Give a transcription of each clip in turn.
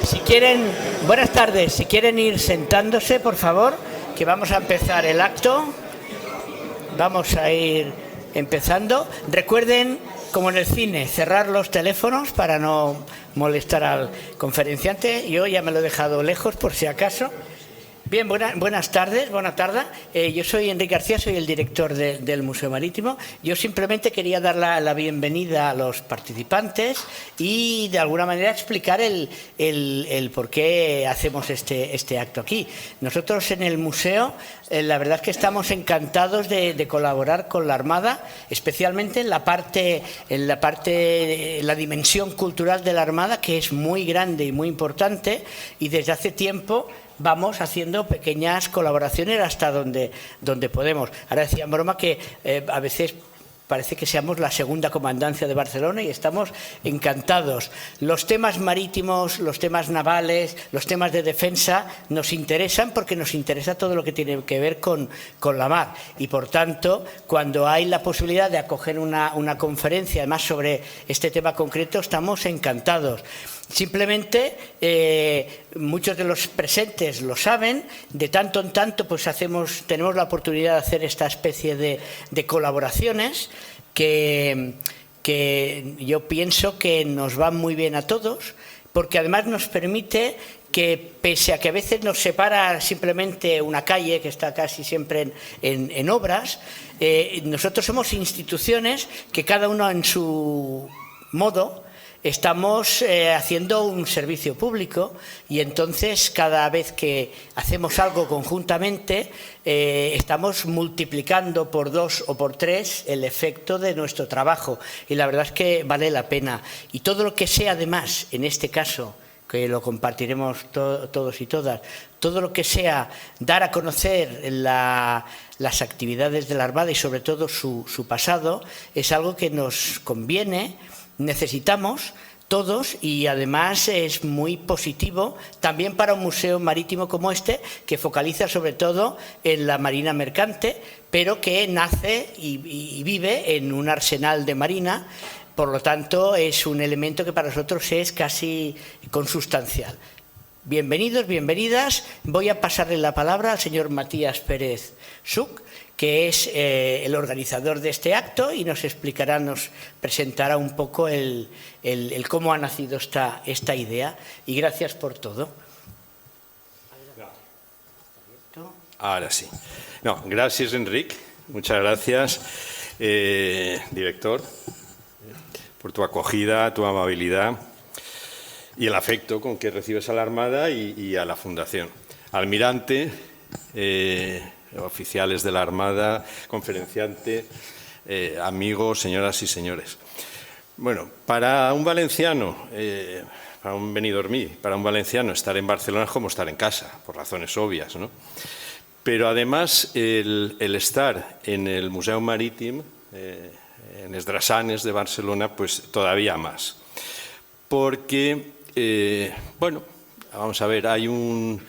Si quieren, buenas tardes, si quieren ir sentándose, por favor, que vamos a empezar el acto. Vamos a ir empezando. Recuerden, como en el cine, cerrar los teléfonos para no molestar al conferenciante. Yo ya me lo he dejado lejos por si acaso. Bien, buenas tardes, buena tarde. Yo soy Enrique García, soy el director del Museo Marítimo. Yo simplemente quería dar la bienvenida a los participantes y de alguna manera explicar el por qué hacemos este acto aquí. Nosotros en el museo, la verdad es que estamos encantados de colaborar con la Armada, especialmente en la dimensión cultural de la Armada, que es muy grande y muy importante, y desde hace tiempo vamos haciendo pequeñas colaboraciones hasta donde podemos. Ahora decía en broma que a veces parece que seamos la segunda comandancia de Barcelona y estamos encantados. Los temas marítimos, los temas navales, los temas de defensa nos interesan porque nos interesa todo lo que tiene que ver con la mar. Y por tanto, cuando hay la posibilidad de acoger una conferencia, además sobre este tema concreto, estamos encantados. Simplemente, muchos de los presentes lo saben, de tanto en tanto pues tenemos la oportunidad de hacer esta especie de colaboraciones que yo pienso que nos van muy bien a todos, porque además nos permite que, pese a que a veces nos separa simplemente una calle que está casi siempre en obras, nosotros somos instituciones que cada uno en su modo estamos haciendo un servicio público, y entonces cada vez que hacemos algo conjuntamente estamos multiplicando por 2 o por 3 el efecto de nuestro trabajo, y la verdad es que vale la pena. Y todo lo que sea, además, en este caso, que lo compartiremos todos y todas, todo lo que sea dar a conocer las actividades de la Armada y sobre todo su pasado, es algo que nos conviene, necesitamos todos, y además es muy positivo también para un museo marítimo como este, que focaliza sobre todo en la marina mercante, pero que nace y vive en un arsenal de marina. Por lo tanto, es un elemento que para nosotros es casi consustancial. Bienvenidos, bienvenidas. Voy a pasarle la palabra al señor Matías Pérez Suc, que es el organizador de este acto, y nos explicará, nos presentará un poco el cómo ha nacido esta idea. Y gracias por todo. Ahora sí. No, gracias, Enrique. Muchas gracias, director, por tu acogida, tu amabilidad y el afecto con que recibes a la Armada y a la Fundación. Almirante, oficiales de la Armada, conferenciante, amigos, señoras y señores. Bueno, para un valenciano, para un benidormí, para un valenciano estar en Barcelona es como estar en casa, por razones obvias, ¿no? Pero además el estar en el Museu Marítim, en els Drassanes de Barcelona, pues todavía más. Porque, bueno, vamos a ver, hay un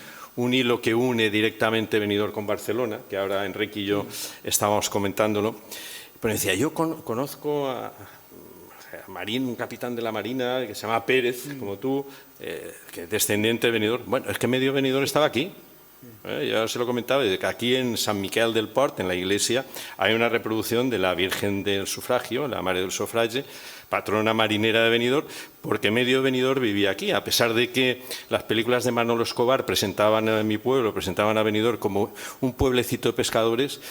hilo que une directamente Benidorm con Barcelona, que ahora Enrique y yo estábamos comentándolo. Pero decía, yo conozco a Marín, un capitán de la Marina que se llama Pérez, como tú, que es descendiente de Benidorm. Bueno, es que medio Benidorm estaba aquí. Ya se lo comentaba, que aquí en San Miquel del Port, en la iglesia, hay una reproducción de la Virgen del Sufragio, la Mare del Sufragi, patrona marinera de Benidorm, porque medio Benidorm vivía aquí, a pesar de que las películas de Manolo Escobar presentaban a mi pueblo, presentaban a Benidorm como un pueblecito de pescadores,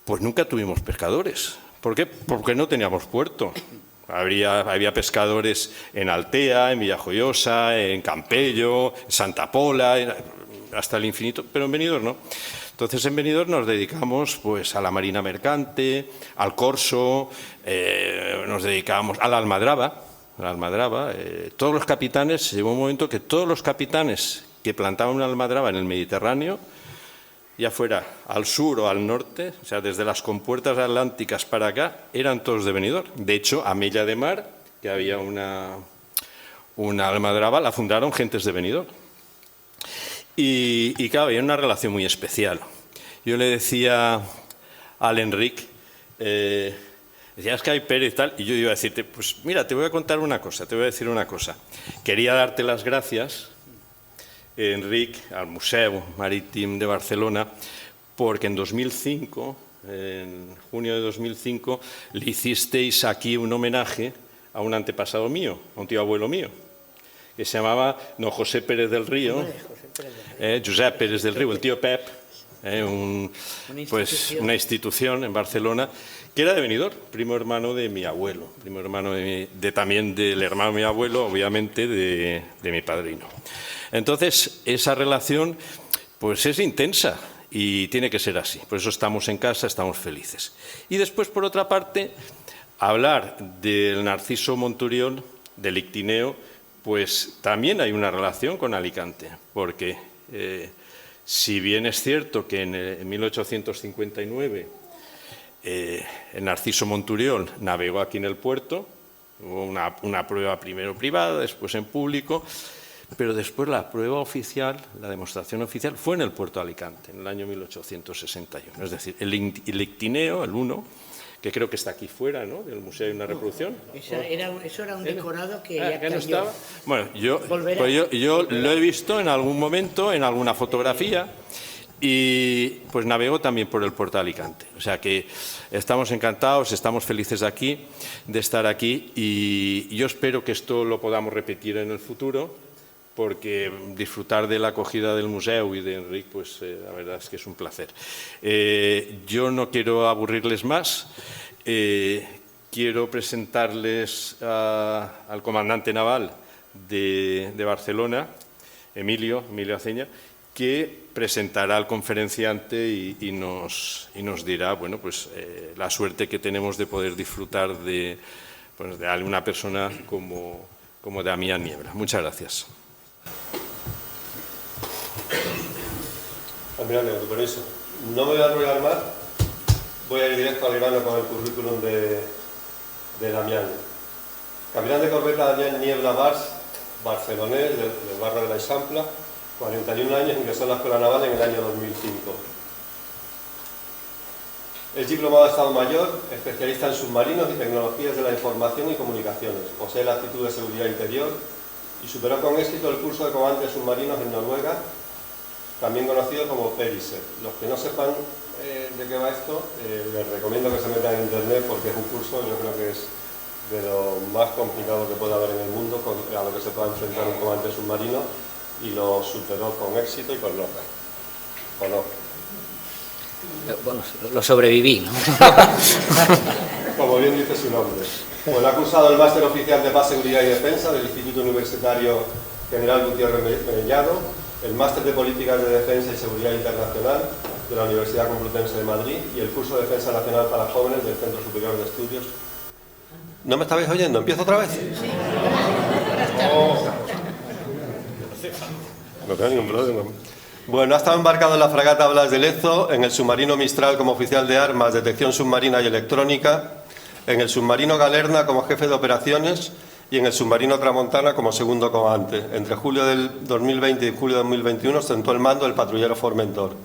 pues nunca tuvimos pescadores. ¿Por qué? Porque no teníamos puerto. Había pescadores en Altea, en Villajoyosa, en Campello, en Santa Pola, hasta el infinito, pero en Benidorm no. Entonces en Benidorm nos dedicamos pues a la marina mercante, al corso, nos dedicamos a la almadraba. Todos los capitanes, llegó un momento que todos los capitanes que plantaban una almadraba en el Mediterráneo, ya fuera al sur o al norte, o sea, desde las compuertas atlánticas para acá, eran todos de Benidorm. De hecho, a Mella de Mar, que había una almadraba, la fundaron gentes de Benidorm. Y claro, había una relación muy especial. Yo le decía al Enrique, decías que hay Pérez y tal, y yo iba a decirte, pues mira, te voy a contar una cosa, te voy a decir una cosa. Quería darte las gracias Enric al Museu Marítim de Barcelona, porque en 2005, en junio de 2005, le hicisteis aquí un homenaje a un antepasado mío, a un tío abuelo mío, que se llamaba don José Pérez del Río, Josep Pérez del Río, el tío Pep, una institución en Barcelona, que era de Benidorm, primo hermano de mi abuelo, primo hermano también del hermano de mi abuelo, obviamente de mi padrino. Entonces, esa relación pues es intensa y tiene que ser así. Por eso estamos en casa, estamos felices. Y después, por otra parte, hablar del Narciso Monturiol, del Ictineo, pues también hay una relación con Alicante, porque si bien es cierto que en 1859 el Narciso Monturiol navegó aquí en el puerto, hubo una prueba primero privada, después en público, pero después la prueba oficial, la demostración oficial, fue en el puerto de Alicante, en el año 1861. Es decir, el Ictineo, el 1, que creo que está aquí fuera, ¿no?, del museo, hay una reproducción. Eso era un decorado que ya no estaba. Bueno, yo volverá. Lo he visto en algún momento, en alguna fotografía, y pues navegó también por el puerto de Alicante. O sea que estamos encantados, estamos felices de estar aquí, y yo espero que esto lo podamos repetir en el futuro, porque disfrutar de la acogida del museo y de Enric, pues la verdad es que es un placer. Yo no quiero aburrirles más. Quiero presentarles al comandante naval de Barcelona, Emilio Aceña, que presentará al conferenciante y nos dirá, bueno, pues la suerte que tenemos de poder disfrutar de una persona como Damián Niebla. Muchas gracias. Almirante, con tu permiso. No me voy a enrollar más, voy a ir directo al grano con el currículum de Damián. Capitán de corbeta Damián Niebla Bars, barcelonés, del barrio de la Eixample, 41 años, ingresó en la Escuela Naval en el año 2005. Es diplomado de Estado Mayor, especialista en submarinos y tecnologías de la información y comunicaciones. Posee la actitud de seguridad interior y superó con éxito el curso de comandante de submarinos en Noruega, también conocido como PERISET. Los que no sepan de qué va esto, les recomiendo que se metan en internet, porque es un curso, yo creo que es de lo más complicado que puede haber en el mundo, a lo que se pueda enfrentar un comandante submarino, y lo superó con éxito y con nota. ¿O no? Bueno, lo sobreviví, ¿no? Como bien dice su nombre. Pues ha cursado el Máster Oficial de Paz, Seguridad y Defensa del Instituto Universitario General Gutiérrez Mellado, el Máster de Políticas de Defensa y Seguridad Internacional de la Universidad Complutense de Madrid y el curso de Defensa Nacional para Jóvenes del Centro Superior de Estudios. ¿No me estabais oyendo? ¿Empiezo otra vez? Sí. No tengo ningún problema. Bueno, ha estado embarcado en la fragata Blas de Lezo, en el submarino Mistral como oficial de armas, detección submarina y electrónica, en el submarino Galerna como jefe de operaciones y en el submarino Tramontana como segundo comandante. Entre julio del 2020 y julio de 2021 ostentó el mando del patrullero Formentor.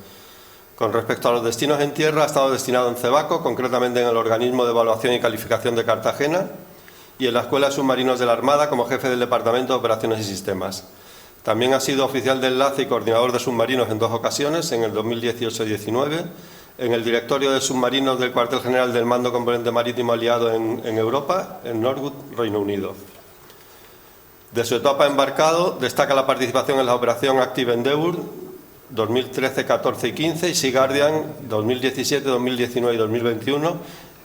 Con respecto a los destinos en tierra, ha estado destinado en Cebaco, concretamente en el Organismo de Evaluación y Calificación de Cartagena, y en la Escuela de Submarinos de la Armada como jefe del Departamento de Operaciones y Sistemas. También ha sido oficial de enlace y coordinador de submarinos en 2 ocasiones, en el 2018-19, en el directorio de submarinos del Cuartel General del Mando Componente Marítimo Aliado en Europa, en Norwood, Reino Unido. De su etapa embarcado, destaca la participación en la operación Active Endeavour 2013, 14 y 15 y Sea Guardian 2017, 2019 y 2021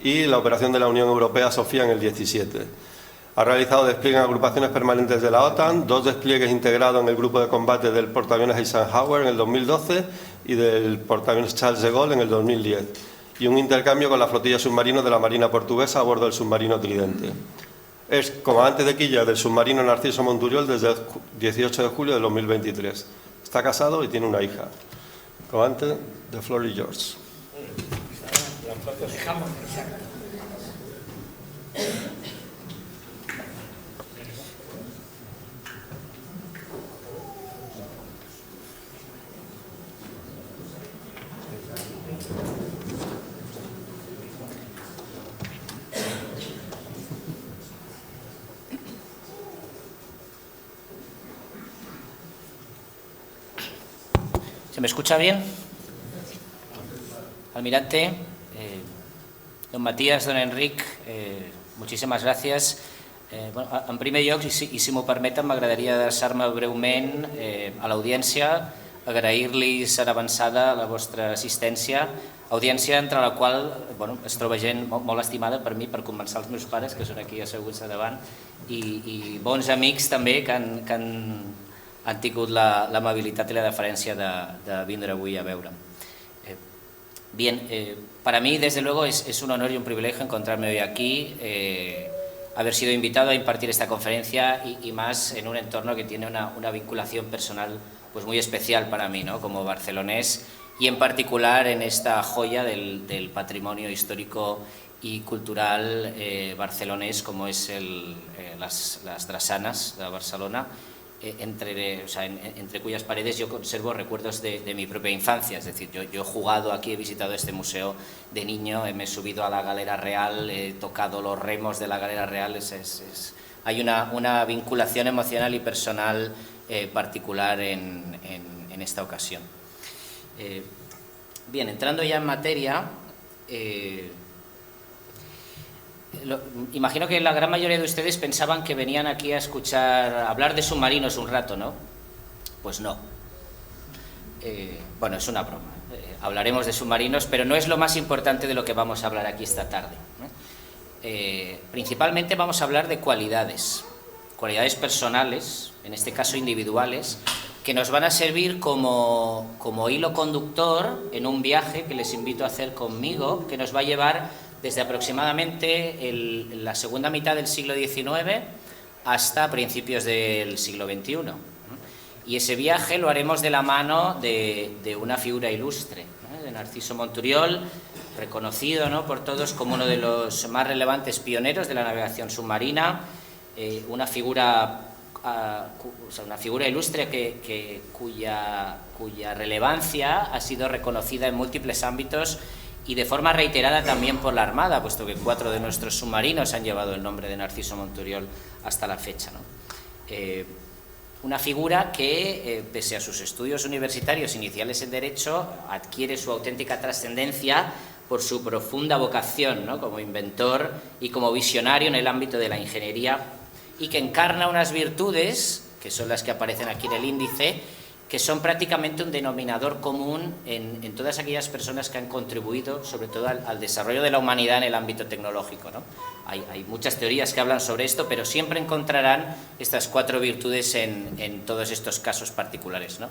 y la operación de la Unión Europea Sofía en el 17. Ha realizado despliegues en agrupaciones permanentes de la OTAN, 2 despliegues integrados en el grupo de combate del portaaviones Eisenhower en el 2012 y del portaaviones Charles de Gaulle en el 2010, y un intercambio con la flotilla submarina de la Marina Portuguesa a bordo del submarino Tridente. Es comandante de quilla del submarino Narciso Monturiol desde el 18 de julio de 2023. Está casado y tiene una hija. Comandante, the floor is yours. ¿Se me escucha bien? Almirante, don Matías, don Enric, moltíssimes gràcies. En primer lloc, i si m'ho permeten, m'agradaria adreçar-me breument a l'audiència, agrair-los en avançada la vostra assistència, audiència entre la qual es troba gent molt estimada per mi, per començar els meus pares, que són aquí asseguts a davant, i bons amics també que han tingut l'amabilitat i la deferència de vindre avui a veure'm. Bien, para mí desde luego es un honor y un privilegio encontrarme hoy aquí, haber sido invitado a impartir esta conferencia y más en un entorno que tiene una vinculación personal pues muy especial para mí, ¿no? Como barcelonés y en particular en esta joya del patrimonio histórico y cultural barcelonés como es las Drassanes de Barcelona, entre cuyas paredes yo conservo recuerdos de mi propia infancia. Es decir, yo he jugado aquí, he visitado este museo de niño, me he subido a la Galera Real, he tocado los remos de la Galera Real. Hay una vinculación emocional y personal particular en esta ocasión. Bien, entrando ya en materia, imagino que la gran mayoría de ustedes pensaban que venían aquí a hablar de submarinos un rato, ¿no? Pues no. Bueno, es una broma. Hablaremos de submarinos, pero no es lo más importante de lo que vamos a hablar aquí esta tarde. Principalmente vamos a hablar de cualidades personales, en este caso individuales, que nos van a servir como hilo conductor en un viaje que les invito a hacer conmigo, que nos va a llevar desde aproximadamente la segunda mitad del siglo XIX hasta principios del siglo XXI. Y ese viaje lo haremos de la mano de una figura ilustre, ¿no? De Narciso Monturiol, reconocido, ¿no?, por todos como uno de los más relevantes pioneros de la navegación submarina, una figura ilustre cuya relevancia ha sido reconocida en múltiples ámbitos y de forma reiterada también por la Armada, puesto que 4 de nuestros submarinos han llevado el nombre de Narciso Monturiol hasta la fecha, ¿no? Una figura que, pese a sus estudios universitarios iniciales en Derecho, adquiere su auténtica trascendencia por su profunda vocación, ¿no?, como inventor y como visionario en el ámbito de la ingeniería, y que encarna unas virtudes, que son las que aparecen aquí en el índice, que son prácticamente un denominador común en todas aquellas personas que han contribuido, sobre todo al desarrollo de la humanidad en el ámbito tecnológico, ¿no? Hay muchas teorías que hablan sobre esto, pero siempre encontrarán estas 4 virtudes en todos estos casos particulares, ¿no?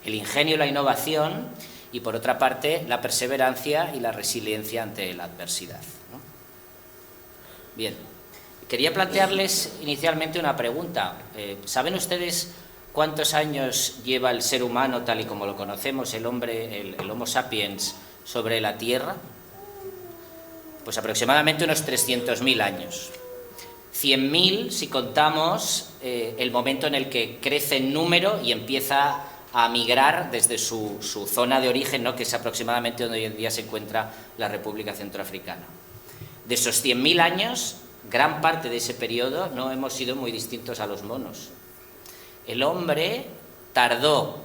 El ingenio, la innovación y, por otra parte, la perseverancia y la resiliencia ante la adversidad, ¿no? Bien, quería plantearles inicialmente una pregunta. ¿Saben ustedes cuántos años lleva el ser humano, tal y como lo conocemos, el hombre, el Homo sapiens, sobre la Tierra? Pues aproximadamente unos 300.000 años. 100.000 si contamos el momento en el que crece en número y empieza a migrar desde su zona de origen, ¿no?, que es aproximadamente donde hoy en día se encuentra la República Centroafricana. De esos 100.000 años, gran parte de ese periodo no hemos sido muy distintos a los monos. El hombre tardó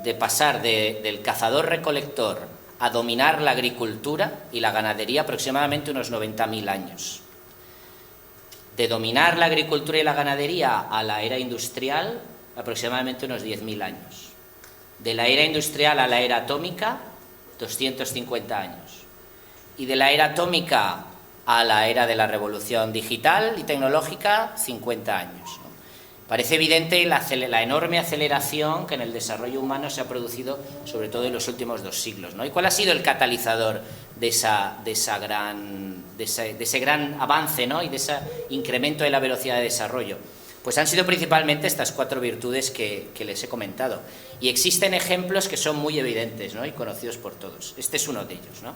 de pasar del cazador-recolector a dominar la agricultura y la ganadería aproximadamente unos 90.000 años. De dominar la agricultura y la ganadería a la era industrial, aproximadamente unos 10.000 años. De la era industrial a la era atómica, 250 años. Y de la era atómica a la era de la revolución digital y tecnológica, 50 años, ¿no? Parece evidente la enorme aceleración que en el desarrollo humano se ha producido, sobre todo en los últimos 2 siglos, ¿no? ¿Y cuál ha sido el catalizador de ese gran avance, ¿no?, y de ese incremento de la velocidad de desarrollo? Pues han sido principalmente estas 4 virtudes que les he comentado. Y existen ejemplos que son muy evidentes, ¿no?, y conocidos por todos. Este es uno de ellos, ¿no?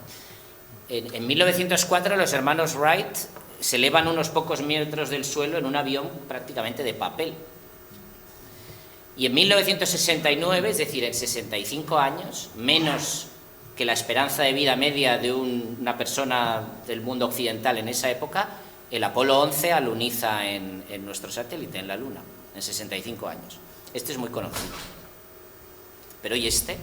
En 1904 los hermanos Wright se elevan unos pocos metros del suelo en un avión prácticamente de papel. Y en 1969, es decir, en 65 años, menos que la esperanza de vida media de una persona del mundo occidental en esa época, el Apolo 11 aluniza en nuestro satélite, en la Luna, en 65 años. Este es muy conocido. Pero ¿y este?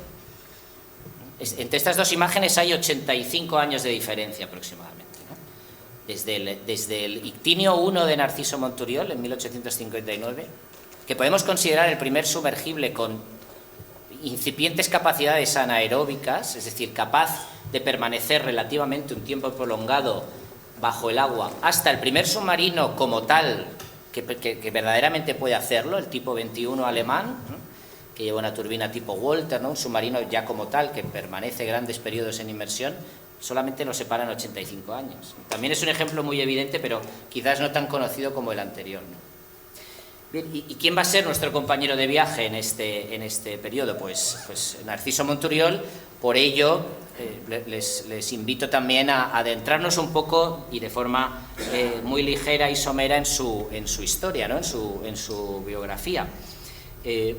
Entre estas dos imágenes hay 85 años de diferencia aproximadamente, ¿no? Desde el Ictinio I de Narciso Monturiol en 1859, que podemos considerar el primer sumergible con incipientes capacidades anaeróbicas, es decir, capaz de permanecer relativamente un tiempo prolongado bajo el agua, hasta el primer submarino como tal, que verdaderamente puede hacerlo, el tipo 21 alemán, ¿no?, que lleva una turbina tipo Walter, ¿no?, un submarino ya como tal, que permanece grandes periodos en inmersión, solamente nos separan 85 años. También es un ejemplo muy evidente, pero quizás no tan conocido como el anterior, ¿no? Bien, ¿y quién va a ser nuestro compañero de viaje en este periodo? Pues Narciso Monturiol. Por ello, les invito también a adentrarnos un poco y de forma muy ligera y somera en su historia, ¿no?, en su biografía.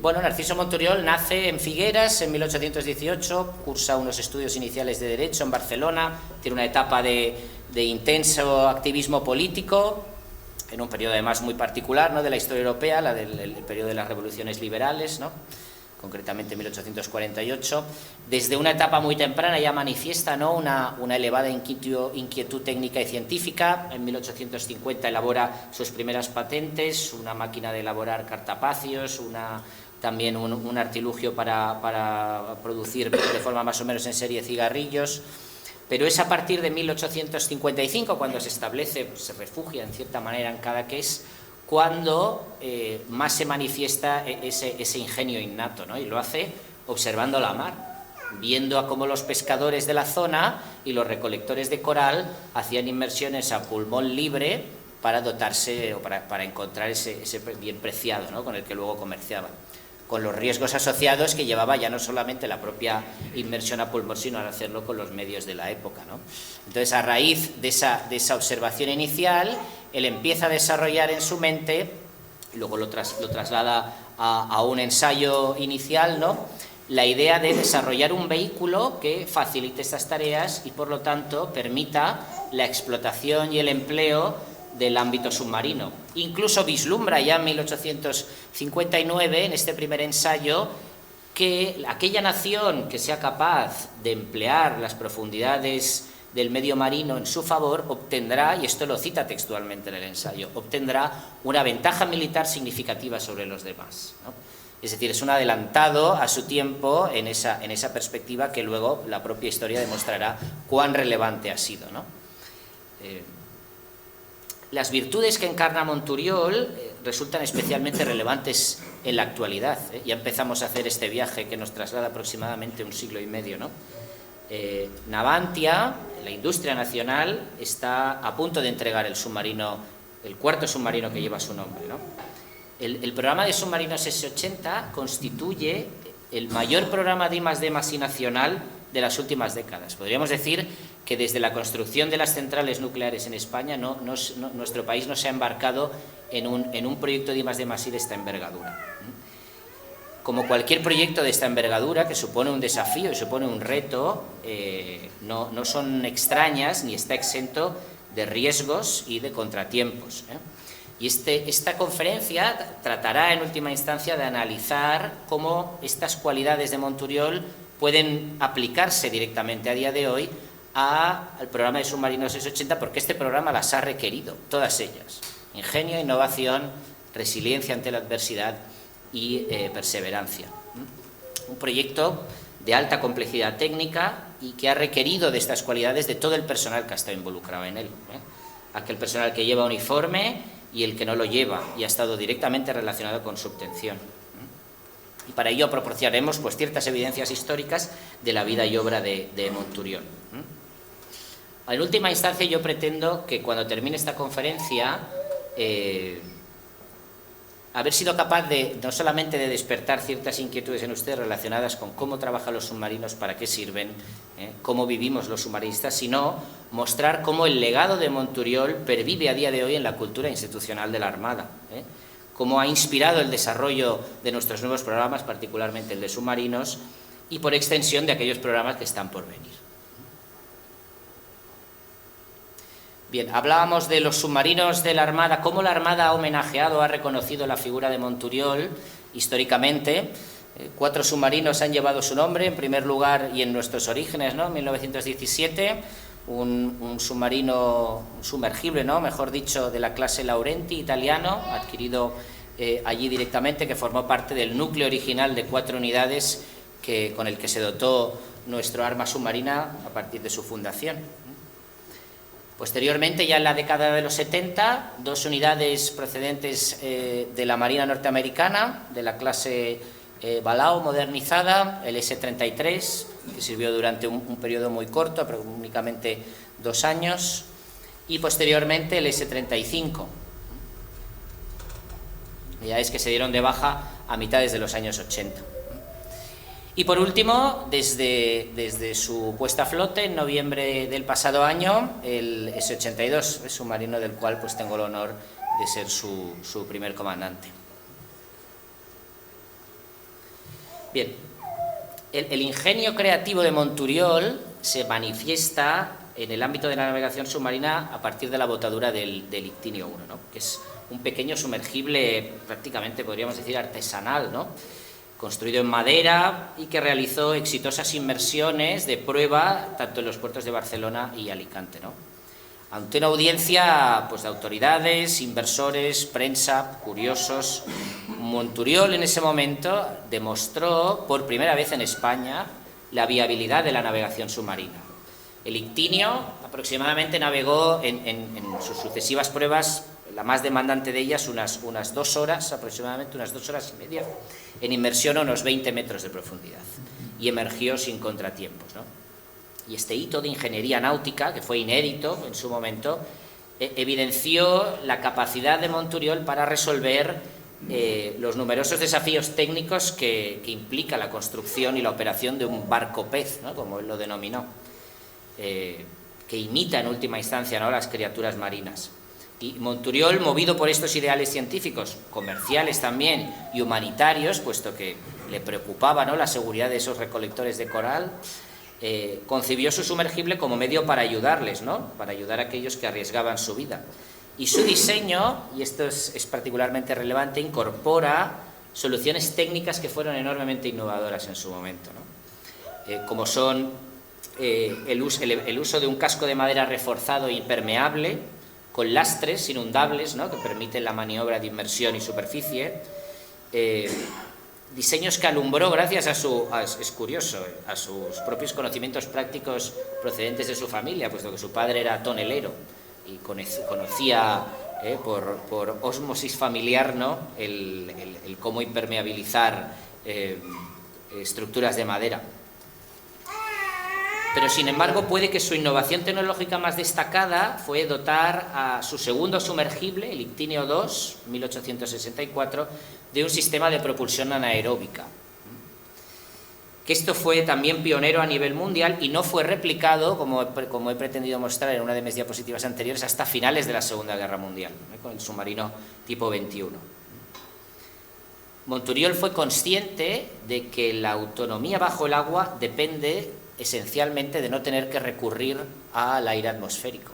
Bueno, Narciso Monturiol nace en Figueras en 1818, cursa unos estudios iniciales de Derecho en Barcelona, tiene una etapa de intenso activismo político, en un periodo además muy particular, ¿no?, de la historia europea, el periodo de las revoluciones liberales, ¿no?, concretamente en 1848. Desde una etapa muy temprana ya manifiesta, ¿no?, una elevada inquietud técnica y científica. En 1850 elabora sus primeras patentes, una máquina de elaborar cartapacios, también un artilugio para producir de forma más o menos en serie cigarrillos. Pero es a partir de 1855 cuando se establece, se refugia en cierta manera en Cadaqués, cuando más se manifiesta ese ingenio innato, ¿no? Y lo hace observando la mar, viendo a cómo los pescadores de la zona y los recolectores de coral hacían inmersiones a pulmón libre para dotarse o para encontrar ese bien preciado, ¿no?, con el que luego comerciaban, con los riesgos asociados que llevaba ya no solamente la propia inmersión a pulmón, sino al hacerlo con los medios de la época, ¿no? Entonces, a raíz de esa observación inicial, él empieza a desarrollar en su mente, luego lo traslada a un ensayo inicial, ¿no?, la idea de desarrollar un vehículo que facilite estas tareas y, por lo tanto, permita la explotación y el empleo del ámbito submarino. Incluso vislumbra ya en 1859, en este primer ensayo, que aquella nación que sea capaz de emplear las profundidades del medio marino en su favor obtendrá, y esto lo cita textualmente en el ensayo, obtendrá una ventaja militar significativa sobre los demás, ¿no? Es decir, es un adelantado a su tiempo en esa perspectiva que luego la propia historia demostrará cuán relevante ha sido, ¿no? Las virtudes que encarna Monturiol resultan especialmente relevantes en la actualidad, ¿eh? Ya empezamos a hacer este viaje que nos traslada aproximadamente un siglo y medio, ¿no? Navantia, la industria nacional, está a punto de entregar el cuarto submarino que lleva su nombre, ¿no? El programa de submarinos S-80 constituye el mayor programa de I+D+I nacional de las últimas décadas. Podríamos decir que desde la construcción de las centrales nucleares en España nuestro país no se ha embarcado en un proyecto de I+D+I de esta envergadura. Como cualquier proyecto de esta envergadura, que supone un desafío y supone un reto, no son extrañas ni está exento de riesgos y de contratiempos, ¿eh? Y esta conferencia tratará en última instancia de analizar cómo estas cualidades de Monturiol pueden aplicarse directamente a día de hoy al programa de submarinos S-80, porque este programa las ha requerido, todas ellas: ingenio, innovación, resiliencia ante la adversidad y perseverancia. Un proyecto de alta complejidad técnica y que ha requerido de estas cualidades de todo el personal que ha estado involucrado en él, ¿eh? Aquel personal que lleva uniforme y el que no lo lleva y ha estado directamente relacionado con su obtención. Y para ello proporcionaremos pues ciertas evidencias históricas de la vida y obra de Monturiol. En última instancia, yo pretendo que cuando termine esta conferencia haber sido capaz no solamente de despertar ciertas inquietudes en ustedes relacionadas con cómo trabajan los submarinos, para qué sirven, cómo vivimos los submarinistas, sino mostrar cómo el legado de Monturiol pervive a día de hoy en la cultura institucional de la Armada, cómo ha inspirado el desarrollo de nuestros nuevos programas, particularmente el de submarinos, y por extensión de aquellos programas que están por venir. Bien, hablábamos de los submarinos de la Armada, cómo la Armada ha homenajeado, ha reconocido la figura de Monturiol históricamente. 4 submarinos han llevado su nombre, en primer lugar y en nuestros orígenes, ¿no? En 1917, un submarino, un sumergible, ¿no? Mejor dicho, de la clase Laurenti, italiano, adquirido allí directamente, que formó parte del núcleo original de 4 unidades con el que se dotó nuestro arma submarina a partir de su fundación. Posteriormente, ya en la década de los 70, 2 unidades procedentes de la Marina norteamericana, de la clase Balao modernizada, el S-33, que sirvió durante un periodo muy corto, únicamente 2 años, y posteriormente el S-35. Ya es que se dieron de baja a mitades de los años 80. Y por último, desde su puesta a flote en noviembre del pasado año, el S-82, el submarino del cual pues tengo el honor de ser su primer comandante. Bien, el ingenio creativo de Monturiol se manifiesta en el ámbito de la navegación submarina a partir de la botadura del Ictinio 1, ¿no? Que es un pequeño sumergible prácticamente, podríamos decir, artesanal, ¿no? Construido en madera y que realizó exitosas inmersiones de prueba tanto en los puertos de Barcelona y Alicante, ¿no? Ante una audiencia pues, de autoridades, inversores, prensa, curiosos, Monturiol en ese momento demostró por primera vez en España la viabilidad de la navegación submarina. El Ictinio aproximadamente navegó en sus sucesivas pruebas, la más demandante de ellas, unas 2 horas, aproximadamente unas 2 horas y media, en inmersión a unos 20 metros de profundidad, y emergió sin contratiempos, ¿no? Y este hito de ingeniería náutica, que fue inédito en su momento, evidenció la capacidad de Monturiol para resolver los numerosos desafíos técnicos que implica la construcción y la operación de un barco pez, ¿no? Como él lo denominó, que imita en última instancia, ¿no?, las criaturas marinas. Y Monturiol, movido por estos ideales científicos, comerciales también y humanitarios, puesto que le preocupaba, ¿no?, la seguridad de esos recolectores de coral, concibió su sumergible como medio para ayudarles, ¿no?, para ayudar a aquellos que arriesgaban su vida. Y su diseño, y esto es particularmente relevante, incorpora soluciones técnicas que fueron enormemente innovadoras en su momento, ¿no? Como son el uso de un casco de madera reforzado e impermeable, con lastres inundables, ¿no?, que permiten la maniobra de inmersión y superficie, diseños que alumbró gracias es curioso, a sus propios conocimientos prácticos procedentes de su familia, puesto que su padre era tonelero y conocía por ósmosis familiar, ¿no?, el cómo impermeabilizar estructuras de madera. Pero, sin embargo, puede que su innovación tecnológica más destacada fue dotar a su segundo sumergible, el Ictinio 2, 1864, de un sistema de propulsión anaeróbica. Que esto fue también pionero a nivel mundial y no fue replicado, como he pretendido mostrar en una de mis diapositivas anteriores, hasta finales de la Segunda Guerra Mundial, con el submarino tipo 21. Monturiol fue consciente de que la autonomía bajo el agua depende esencialmente de no tener que recurrir al aire atmosférico.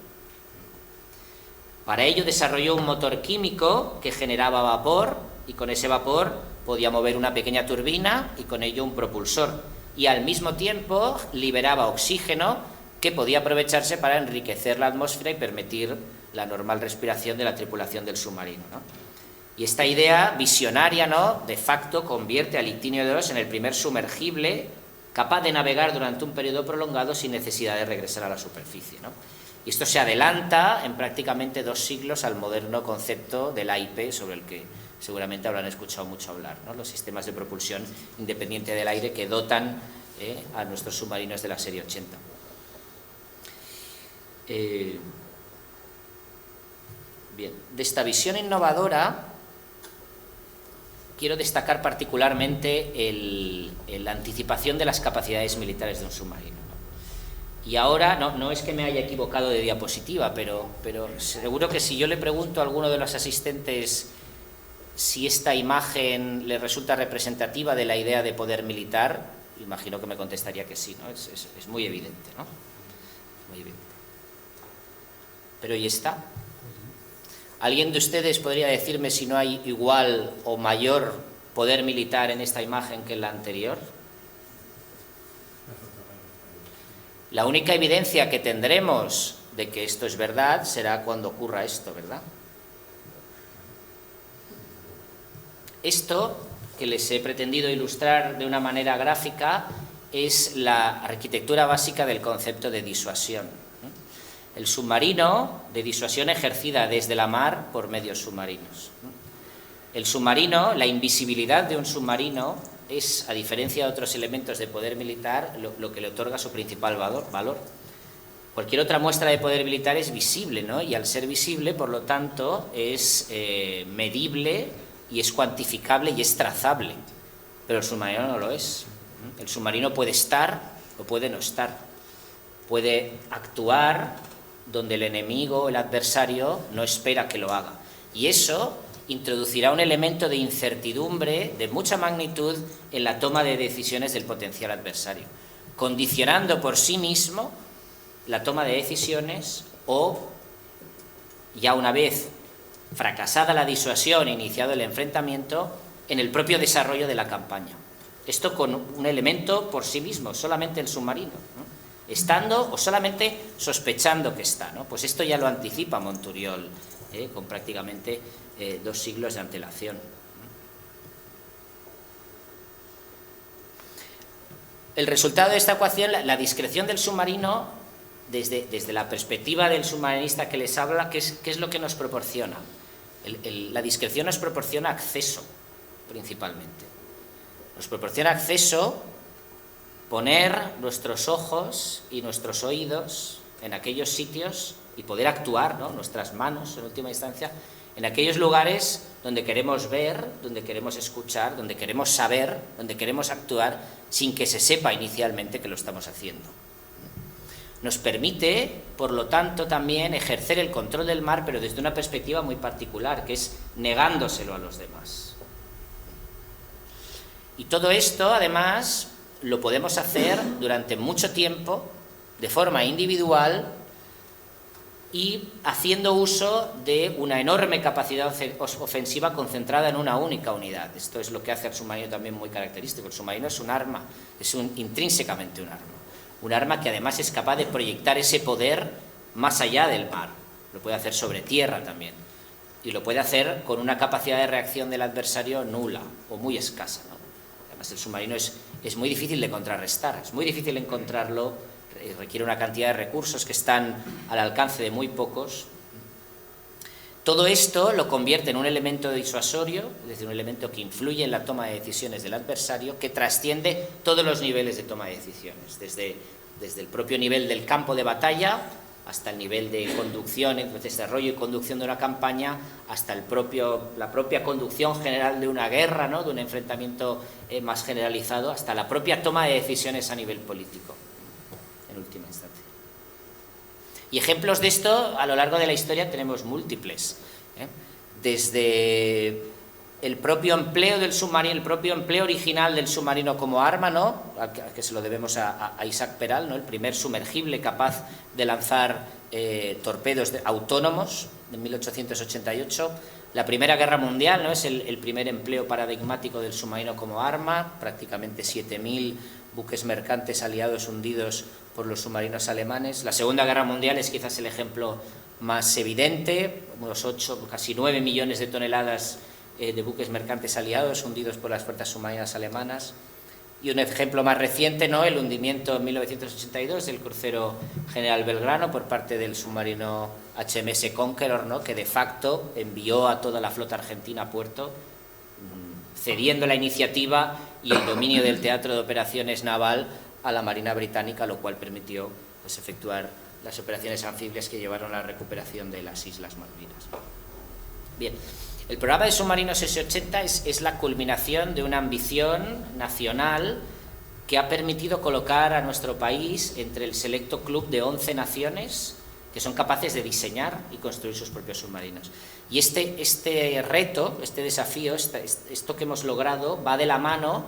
Para ello desarrolló un motor químico que generaba vapor y con ese vapor podía mover una pequeña turbina y con ello un propulsor, y al mismo tiempo liberaba oxígeno que podía aprovecharse para enriquecer la atmósfera y permitir la normal respiración de la tripulación del submarino, ¿no? Y esta idea visionaria, ¿no?, de facto convierte al Ictinio 2 en el primer sumergible capaz de navegar durante un periodo prolongado sin necesidad de regresar a la superficie, ¿no? Y esto se adelanta en prácticamente 2 siglos al moderno concepto del AIP, sobre el que seguramente habrán escuchado mucho hablar, ¿no?, los sistemas de propulsión independiente del aire que dotan a nuestros submarinos de la serie 80. Bien, de esta visión innovadora quiero destacar particularmente la anticipación de las capacidades militares de un submarino, ¿no? Y ahora, no es que me haya equivocado de diapositiva, pero seguro que si yo le pregunto a alguno de los asistentes si esta imagen le resulta representativa de la idea de poder militar, imagino que me contestaría que sí, ¿no? Es muy evidente, ¿no? Muy evidente. Pero ¿y está? ¿Alguien de ustedes podría decirme si no hay igual o mayor poder militar en esta imagen que en la anterior? La única evidencia que tendremos de que esto es verdad será cuando ocurra esto, ¿verdad? Esto, que les he pretendido ilustrar de una manera gráfica, es la arquitectura básica del concepto de disuasión. El submarino, de disuasión ejercida desde la mar por medios submarinos. El submarino, la invisibilidad de un submarino es, a diferencia de otros elementos de poder militar, lo que le otorga su principal valor. Cualquier otra muestra de poder militar es visible, ¿no? Y al ser visible, por lo tanto, es medible y es cuantificable y es trazable. Pero el submarino no lo es. El submarino puede estar o puede no estar. Puede actuar donde el enemigo, el adversario, no espera que lo haga. Y eso introducirá un elemento de incertidumbre de mucha magnitud en la toma de decisiones del potencial adversario, condicionando por sí mismo la toma de decisiones o, ya una vez fracasada la disuasión e iniciado el enfrentamiento, en el propio desarrollo de la campaña. Esto con un elemento por sí mismo, solamente el submarino, ¿no? Estando o solamente sospechando que está, ¿no? Pues esto ya lo anticipa Monturiol, con prácticamente 2 siglos de antelación. El resultado de esta ecuación, la discreción del submarino, desde la perspectiva del submarinista que les habla, ¿qué es lo que nos proporciona? La discreción nos proporciona acceso, principalmente. Nos proporciona acceso, poner nuestros ojos y nuestros oídos en aquellos sitios y poder actuar, ¿no? Nuestras manos, en última instancia, en aquellos lugares donde queremos ver, donde queremos escuchar, donde queremos saber, donde queremos actuar, sin que se sepa inicialmente que lo estamos haciendo. Nos permite, por lo tanto, también ejercer el control del mar, pero desde una perspectiva muy particular, que es negándoselo a los demás. Y todo esto, además, lo podemos hacer durante mucho tiempo, de forma individual, y haciendo uso de una enorme capacidad ofensiva concentrada en una única unidad. Esto es lo que hace al submarino también muy característico. El submarino es un arma, es intrínsecamente un arma. Un arma que además es capaz de proyectar ese poder más allá del mar. Lo puede hacer sobre tierra también. Y lo puede hacer con una capacidad de reacción del adversario nula o muy escasa, ¿no? Además, el submarino es muy difícil de contrarrestar, es muy difícil encontrarlo, requiere una cantidad de recursos que están al alcance de muy pocos. Todo esto lo convierte en un elemento disuasorio, es decir, un elemento que influye en la toma de decisiones del adversario, que trasciende todos los niveles de toma de decisiones, desde el propio nivel del campo de batalla hasta el nivel de conducción, desarrollo y conducción de una campaña, hasta la propia conducción general de una guerra, ¿no? De un enfrentamiento más generalizado, hasta la propia toma de decisiones a nivel político, en última instancia. Y ejemplos de esto a lo largo de la historia tenemos múltiples, desde el propio empleo del submarino, el propio empleo original del submarino como arma, ¿no? A que se lo debemos a Isaac Peral, ¿no? El primer sumergible capaz de lanzar torpedos autónomos en 1888. La Primera Guerra Mundial, ¿no? Es el primer empleo paradigmático del submarino como arma, prácticamente 7.000 buques mercantes aliados hundidos por los submarinos alemanes. La Segunda Guerra Mundial es quizás el ejemplo más evidente, unos 8, casi 9 millones de toneladas de buques mercantes aliados hundidos por las fuerzas submarinas alemanas. Y un ejemplo más reciente, ¿no? El hundimiento en 1982 del crucero General Belgrano por parte del submarino HMS Conqueror, ¿no? Que de facto envió a toda la flota argentina a puerto, cediendo la iniciativa y el dominio del teatro de operaciones naval a la Marina Británica, lo cual permitió, pues, efectuar las operaciones anfibias que llevaron a la recuperación de las Islas Malvinas. Bien. El programa de submarinos S-80 es la culminación de una ambición nacional que ha permitido colocar a nuestro país entre el selecto club de 11 naciones que son capaces de diseñar y construir sus propios submarinos. Y este reto, este desafío, esto que hemos logrado va de la mano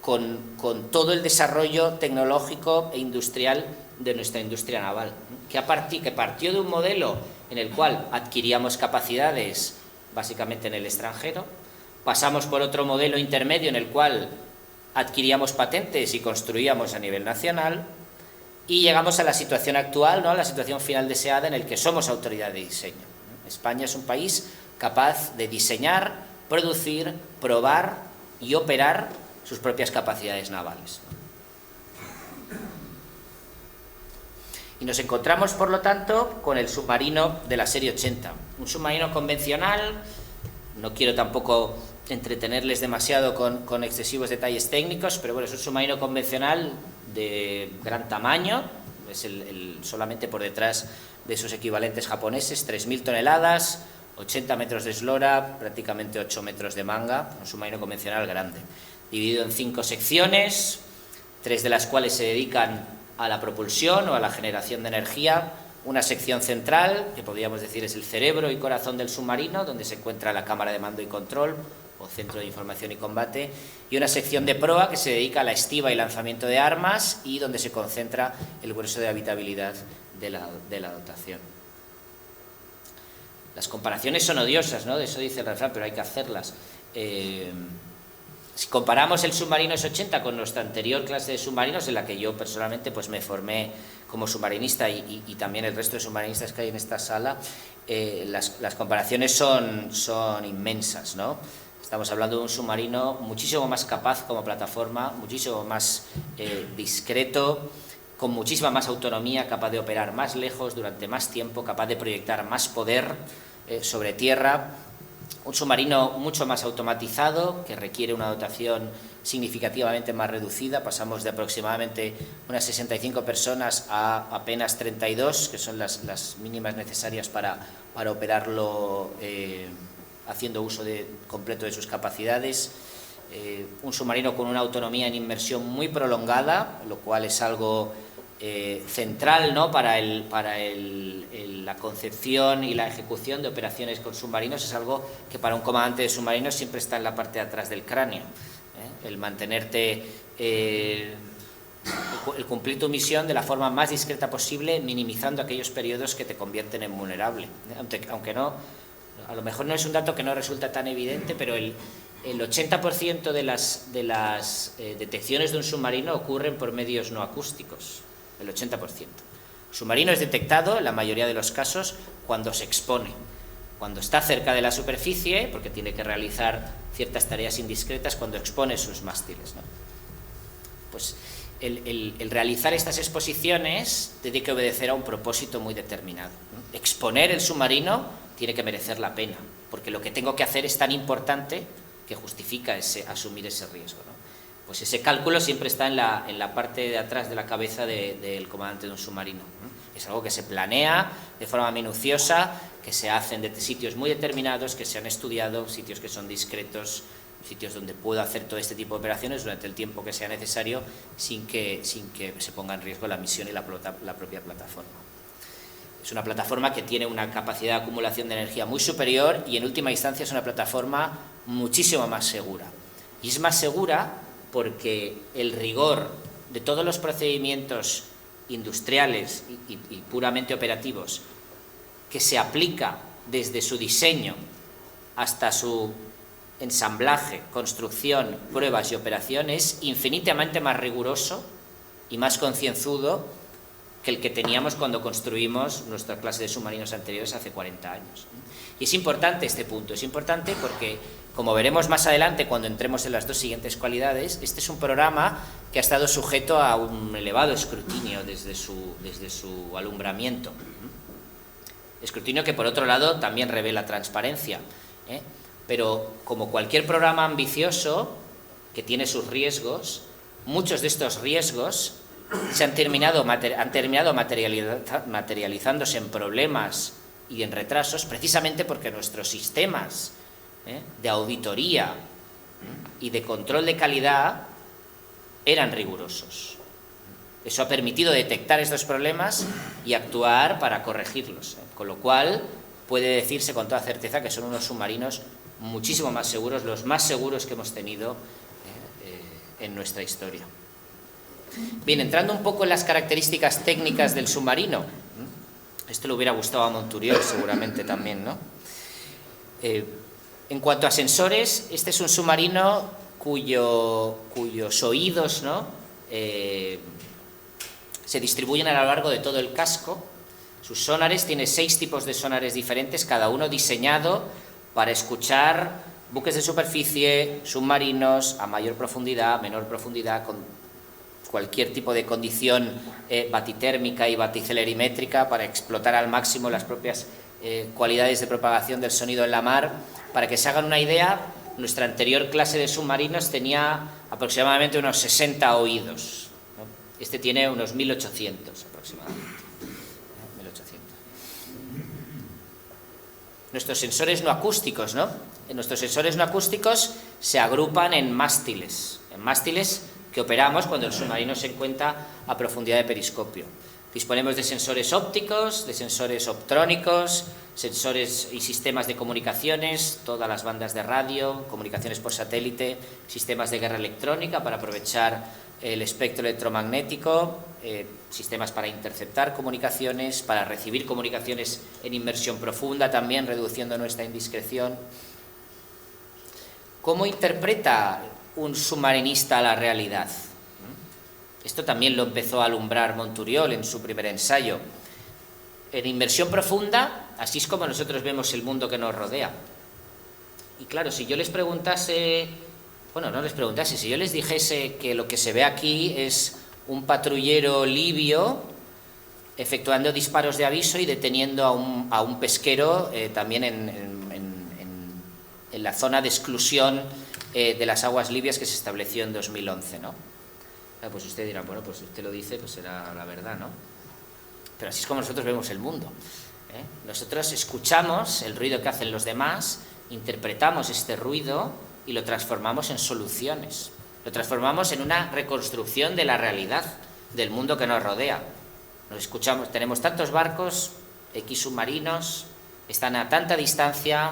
con todo el desarrollo tecnológico e industrial de nuestra industria naval, que partió de un modelo en el cual adquiríamos capacidades básicamente en el extranjero, pasamos por otro modelo intermedio en el cual adquiríamos patentes y construíamos a nivel nacional, y llegamos a la situación actual, ¿no?, a la situación final deseada en el que somos autoridad de diseño. España es un país capaz de diseñar, producir, probar y operar sus propias capacidades navales. Y nos encontramos, por lo tanto, con el submarino de la serie 80. Un submarino convencional, no quiero tampoco entretenerles demasiado con excesivos detalles técnicos, pero bueno, es un submarino convencional de gran tamaño, es solamente por detrás de sus equivalentes japoneses, 3.000 toneladas, 80 metros de eslora, prácticamente 8 metros de manga, un submarino convencional grande, dividido en 5 secciones, 3 de las cuales se dedican a la propulsión o a la generación de energía, una sección central, que podríamos decir es el cerebro y corazón del submarino, donde se encuentra la cámara de mando y control, o centro de información y combate, y una sección de proa que se dedica a la estiba y lanzamiento de armas y donde se concentra el grueso de habitabilidad de la dotación. Las comparaciones son odiosas, ¿no? De eso dice el refrán, pero hay que hacerlas. Si comparamos el submarino S-80 con nuestra anterior clase de submarinos, en la que yo personalmente pues me formé como submarinista y también el resto de submarinistas que hay en esta sala, las comparaciones son inmensas, ¿no? Estamos hablando de un submarino muchísimo más capaz como plataforma, muchísimo más discreto, con muchísima más autonomía, capaz de operar más lejos durante más tiempo, capaz de proyectar más poder sobre tierra. Un submarino mucho más automatizado, que requiere una dotación significativamente más reducida. Pasamos de aproximadamente unas 65 personas a apenas 32, que son las mínimas necesarias para operarlo haciendo uso completo de sus capacidades. Un submarino con una autonomía en inmersión muy prolongada, lo cual es algo central, ¿no?, para la concepción y la ejecución de operaciones con submarinos. Es algo que para un comandante de submarinos siempre está en la parte de atrás del cráneo, el mantenerte, el cumplir tu misión de la forma más discreta posible, minimizando aquellos periodos que te convierten en vulnerable, aunque no, a lo mejor no es un dato que no resulta tan evidente, pero el 80% de las detecciones de un submarino ocurren por medios no acústicos. El 80%. El submarino es detectado, en la mayoría de los casos, cuando se expone, cuando está cerca de la superficie, porque tiene que realizar ciertas tareas indiscretas, cuando expone sus mástiles, ¿no? Pues el realizar estas exposiciones tiene que obedecer a un propósito muy determinado, ¿no? Exponer el submarino tiene que merecer la pena, porque lo que tengo que hacer es tan importante que justifica asumir ese riesgo, ¿no? Pues ese cálculo siempre está en la parte de atrás de la cabeza del comandante de un submarino, ¿no? Es algo que se planea de forma minuciosa, que se hacen de sitios muy determinados, que se han estudiado, sitios que son discretos, sitios donde puedo hacer todo este tipo de operaciones durante el tiempo que sea necesario, sin que se ponga en riesgo la misión y la propia plataforma. Es una plataforma que tiene una capacidad de acumulación de energía muy superior y en última instancia es una plataforma muchísimo más segura. Y es más segura porque el rigor de todos los procedimientos industriales y puramente operativos que se aplica desde su diseño hasta su ensamblaje, construcción, pruebas y operaciones es infinitamente más riguroso y más concienzudo que el que teníamos cuando construimos nuestra clase de submarinos anteriores hace 40 años. Y es importante este punto, es importante porque, como veremos más adelante cuando entremos en las dos siguientes cualidades, este es un programa que ha estado sujeto a un elevado escrutinio desde su alumbramiento. Escrutinio que, por otro lado, también revela transparencia, pero como cualquier programa ambicioso que tiene sus riesgos, muchos de estos riesgos han terminado materializándose en problemas y en retrasos, precisamente porque nuestros sistemas de auditoría y de control de calidad eran rigurosos. Eso ha permitido detectar estos problemas y actuar para corregirlos, con lo cual puede decirse con toda certeza que son unos submarinos muchísimo más seguros, los más seguros que hemos tenido en nuestra historia. Bien, entrando un poco en las características técnicas del submarino, esto le hubiera gustado a Monturiol seguramente también, ¿no? En cuanto a sensores, este es un submarino cuyos oídos, ¿no?, se distribuyen a lo largo de todo el casco. Sus sonares, tiene 6 tipos de sonares diferentes, cada uno diseñado para escuchar buques de superficie, submarinos, a mayor profundidad, menor profundidad, con cualquier tipo de condición batitérmica y baticelerimétrica, para explotar al máximo las propias cualidades de propagación del sonido en la mar. Para que se hagan una idea, nuestra anterior clase de submarinos tenía aproximadamente unos 60 oídos, ¿no? Este tiene unos 1800 aproximadamente. 1800. Nuestros sensores no acústicos, ¿no? Nuestros sensores no acústicos se agrupan en mástiles que operamos cuando el submarino se encuentra a profundidad de periscopio. Disponemos de sensores ópticos, de sensores optrónicos, sensores y sistemas de comunicaciones, todas las bandas de radio, comunicaciones por satélite, sistemas de guerra electrónica para aprovechar el espectro electromagnético, sistemas para interceptar comunicaciones, para recibir comunicaciones en inmersión profunda también, reduciendo nuestra indiscreción. ¿Cómo interpreta un submarinista la realidad? Esto también lo empezó a alumbrar Monturiol en su primer ensayo. En inmersión profunda, así es como nosotros vemos el mundo que nos rodea. Y claro, si yo les preguntase, si yo les dijese que lo que se ve aquí es un patrullero libio efectuando disparos de aviso y deteniendo a un pesquero también en la zona de exclusión de las aguas libias que se estableció en 2011, ¿no? Pues usted dirá, bueno, pues si usted lo dice, pues será la verdad, ¿no? Pero así es como nosotros vemos el mundo, ¿eh? Nosotros escuchamos el ruido que hacen los demás, interpretamos este ruido y lo transformamos en soluciones. Lo transformamos en una reconstrucción de la realidad, del mundo que nos rodea. Nos escuchamos, tenemos tantos barcos, X submarinos, están a tanta distancia,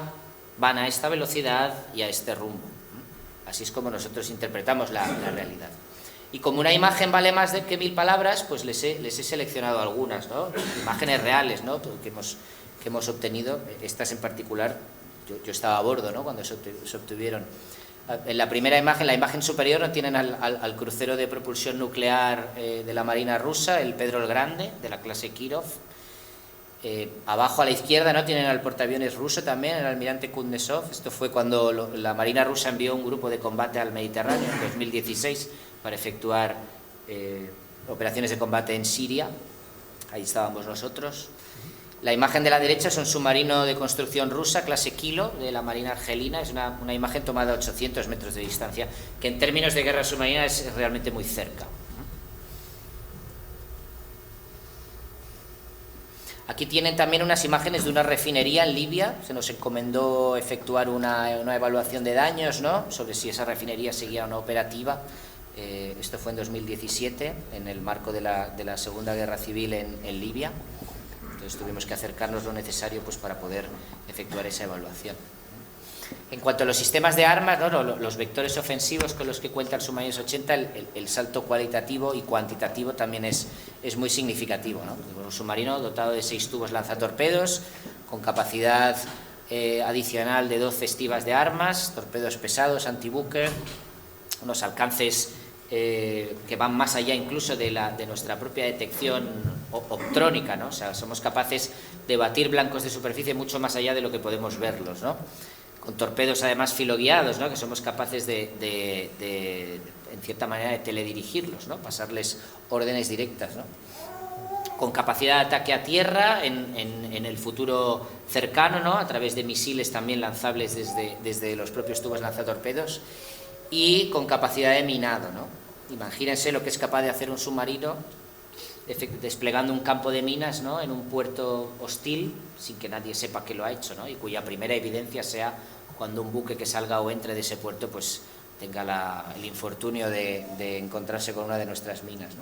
van a esta velocidad y a este rumbo. Así es como nosotros interpretamos la realidad. Y como una imagen vale más que 1000 palabras, pues les he seleccionado algunas, ¿no? Imágenes reales, ¿no?, que hemos obtenido. Estas en particular, yo estaba a bordo, ¿no?, cuando se obtuvieron. En la primera imagen, la imagen superior, no tienen al crucero de propulsión nuclear de la Marina rusa, el Pedro el Grande, de la clase Kirov. Abajo a la izquierda, ¿no?, tienen al portaaviones ruso también, el almirante Kuznetsov. Esto fue cuando la Marina rusa envió un grupo de combate al Mediterráneo en 2016 para efectuar operaciones de combate en Siria. Ahí estábamos nosotros. La imagen de la derecha es un submarino de construcción rusa, clase Kilo, de la Marina argelina. Es una imagen tomada a 800 metros de distancia, que en términos de guerra submarina es realmente muy cerca. Aquí tienen también unas imágenes de una refinería en Libia. Se nos encomendó efectuar una evaluación de daños, ¿no?, sobre si esa refinería seguía o no operativa. Esto fue en 2017, en el marco de la Segunda Guerra Civil en Libia. Entonces tuvimos que acercarnos lo necesario, pues, para poder efectuar esa evaluación. En cuanto a los sistemas de armas, ¿no?, los vectores ofensivos con los que cuenta el submarino 80, el salto cualitativo y cuantitativo también es muy significativo, ¿no? Un submarino dotado de 6 tubos lanzatorpedos, con capacidad adicional de 12 estivas de armas, torpedos pesados, antibuque, unos alcances que van más allá incluso de nuestra propia detección optrónica, ¿no? O sea, somos capaces de batir blancos de superficie mucho más allá de lo que podemos verlos, ¿no? Con torpedos además filoguiados, ¿no?, que somos capaces en cierta manera de teledirigirlos, ¿no?, pasarles órdenes directas, ¿no? Con capacidad de ataque a tierra en el futuro cercano, ¿no?, a través de misiles también lanzables desde los propios tubos lanzatorpedos, y con capacidad de minado, ¿no? Imagínense lo que es capaz de hacer un submarino desplegando un campo de minas, ¿no?, en un puerto hostil sin que nadie sepa que lo ha hecho, ¿no?, y cuya primera evidencia sea cuando un buque que salga o entre de ese puerto pues tenga el infortunio de encontrarse con una de nuestras minas, ¿no?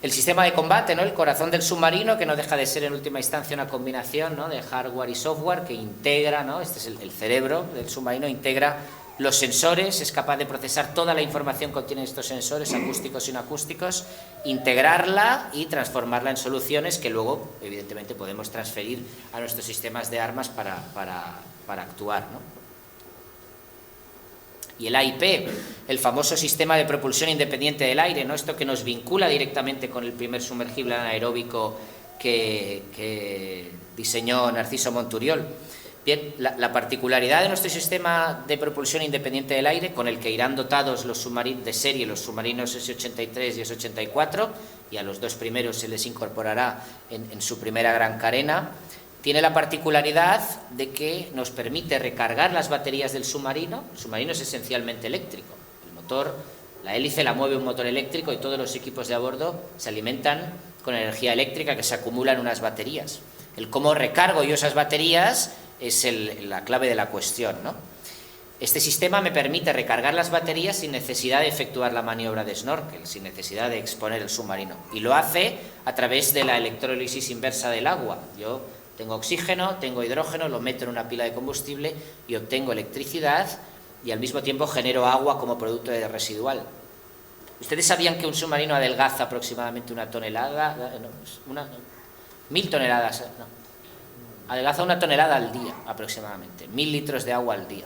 El sistema de combate, ¿no?, el corazón del submarino, que no deja de ser en última instancia una combinación, ¿no?, de hardware y software que integra, ¿no?, este es el cerebro del submarino, integra los sensores, es capaz de procesar toda la información que contienen estos sensores, acústicos y no acústicos, integrarla y transformarla en soluciones que luego, evidentemente, podemos transferir a nuestros sistemas de armas para actuar, ¿no? Y el AIP, el famoso sistema de propulsión independiente del aire, ¿no? Esto que nos vincula directamente con el primer sumergible anaeróbico que diseñó Narciso Monturiol. Bien, la particularidad de nuestro sistema de propulsión independiente del aire, con el que irán dotados los submarinos de serie, los submarinos S-83 y S-84, y a los dos primeros se les incorporará en su primera gran carena, tiene la particularidad de que nos permite recargar las baterías del submarino. El submarino es esencialmente eléctrico. El motor, la hélice la mueve un motor eléctrico y todos los equipos de a bordo se alimentan con energía eléctrica que se acumula en unas baterías. El cómo recargo yo esas baterías es la clave de la cuestión, ¿no? Este sistema me permite recargar las baterías sin necesidad de efectuar la maniobra de snorkel, sin necesidad de exponer el submarino. Y lo hace a través de la electrólisis inversa del agua. Yo tengo oxígeno, tengo hidrógeno, lo meto en una pila de combustible y obtengo electricidad y al mismo tiempo genero agua como producto residual. ¿Ustedes sabían que un submarino adelgaza aproximadamente 1 tonelada? No, 1000 toneladas, no. Adelgaza 1 tonelada al día aproximadamente, 1000 litros de agua al día.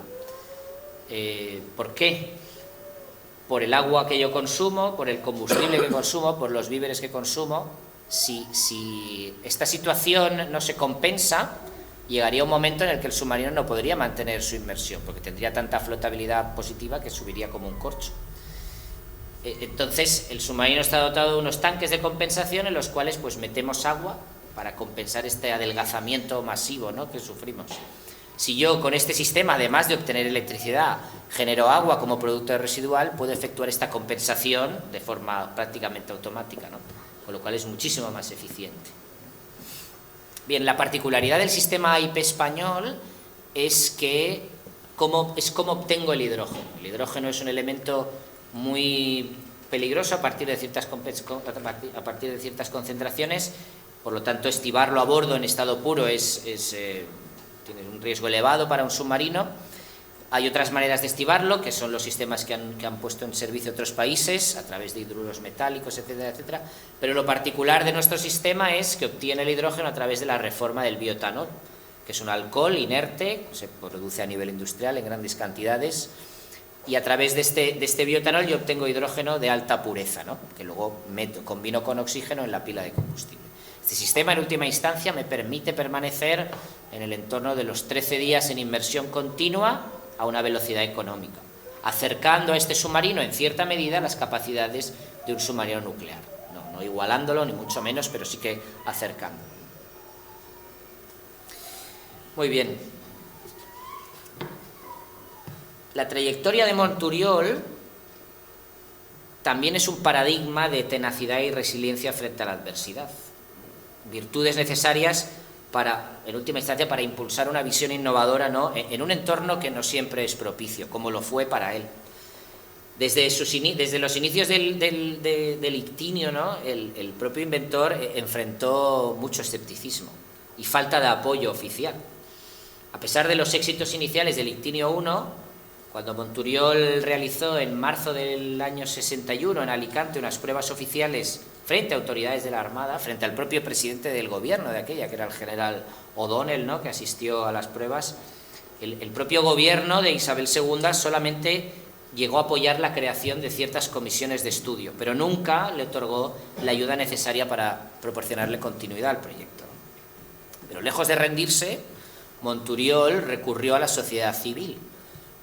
¿Por qué? Por el agua que yo consumo, por el combustible que consumo, por los víveres que consumo. Si esta situación no se compensa, llegaría un momento en el que el submarino no podría mantener su inmersión, porque tendría tanta flotabilidad positiva que subiría como un corcho. Entonces, el submarino está dotado de unos tanques de compensación en los cuales pues metemos agua para compensar este adelgazamiento masivo, ¿no?, que sufrimos. Si yo con este sistema, además de obtener electricidad, genero agua como producto residual, puedo efectuar esta compensación de forma prácticamente automática, ¿no?, con lo cual es muchísimo más eficiente. Bien, la particularidad del sistema AIP español es que cómo obtengo el hidrógeno. El hidrógeno es un elemento muy peligroso a partir de ciertas concentraciones, por lo tanto estibarlo a bordo en estado puro tiene un riesgo elevado para un submarino. Hay otras maneras de estibarlo, que son los sistemas que han puesto en servicio otros países, a través de hidruros metálicos, etcétera, etcétera. Pero lo particular de nuestro sistema es que obtiene el hidrógeno a través de la reforma del bioetanol, que es un alcohol inerte, se produce a nivel industrial en grandes cantidades, y a través de este bioetanol yo obtengo hidrógeno de alta pureza, ¿no?, que luego combino con oxígeno en la pila de combustible. Este sistema, en última instancia, me permite permanecer en el entorno de los 13 días en inmersión continua a una velocidad económica, acercando a este submarino en cierta medida las capacidades de un submarino nuclear, no igualándolo ni mucho menos, pero sí que acercándolo. Muy bien. La trayectoria de Monturiol también es un paradigma de tenacidad y resiliencia frente a la adversidad, virtudes necesarias en última instancia, para impulsar una visión innovadora, ¿no?, en un entorno que no siempre es propicio, como lo fue para él. Desde los inicios del ictinio, ¿no?, el propio inventor enfrentó mucho escepticismo y falta de apoyo oficial. A pesar de los éxitos iniciales del ictinio 1, cuando Monturiol realizó en marzo del año 61 en Alicante unas pruebas oficiales frente a autoridades de la Armada, frente al propio presidente del gobierno de aquella, que era el general O'Donnell, ¿no?, que asistió a las pruebas, el propio gobierno de Isabel II solamente llegó a apoyar la creación de ciertas comisiones de estudio, pero nunca le otorgó la ayuda necesaria para proporcionarle continuidad al proyecto. Pero lejos de rendirse, Monturiol recurrió a la sociedad civil.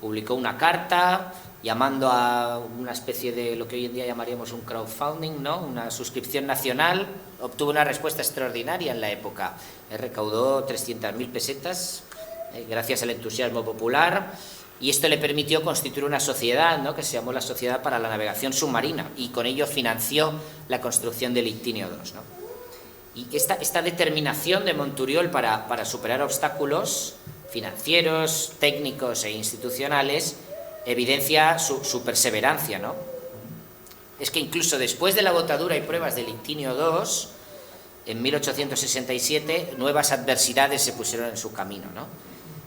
Publicó una carta llamando a una especie de lo que hoy en día llamaríamos un crowdfunding, ¿no?, una suscripción nacional. Obtuvo una respuesta extraordinaria en la época. Recaudó 300.000 pesetas gracias al entusiasmo popular, y esto le permitió constituir una sociedad, ¿no?, que se llamó la Sociedad para la Navegación Submarina, y con ello financió la construcción del Ictinio II, ¿no? Y esta determinación de Monturiol para superar obstáculos financieros, técnicos e institucionales evidencia su perseverancia, ¿no? Es que incluso después de la botadura y pruebas del Ictinio II, en 1867, nuevas adversidades se pusieron en su camino, ¿no?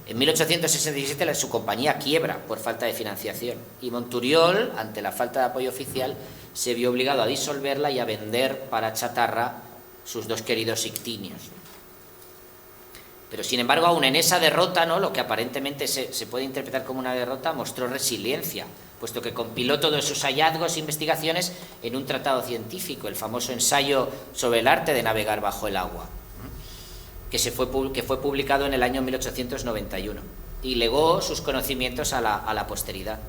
En 1867 su compañía quiebra por falta de financiación y Monturiol, ante la falta de apoyo oficial, se vio obligado a disolverla y a vender para chatarra sus dos queridos Ictinios. Pero sin embargo, aún en esa derrota, ¿no?, lo que aparentemente se puede interpretar como una derrota, mostró resiliencia, puesto que compiló todos sus hallazgos e investigaciones en un tratado científico, el famoso ensayo sobre el arte de navegar bajo el agua, que fue publicado en el año 1891 y legó sus conocimientos a la posteridad.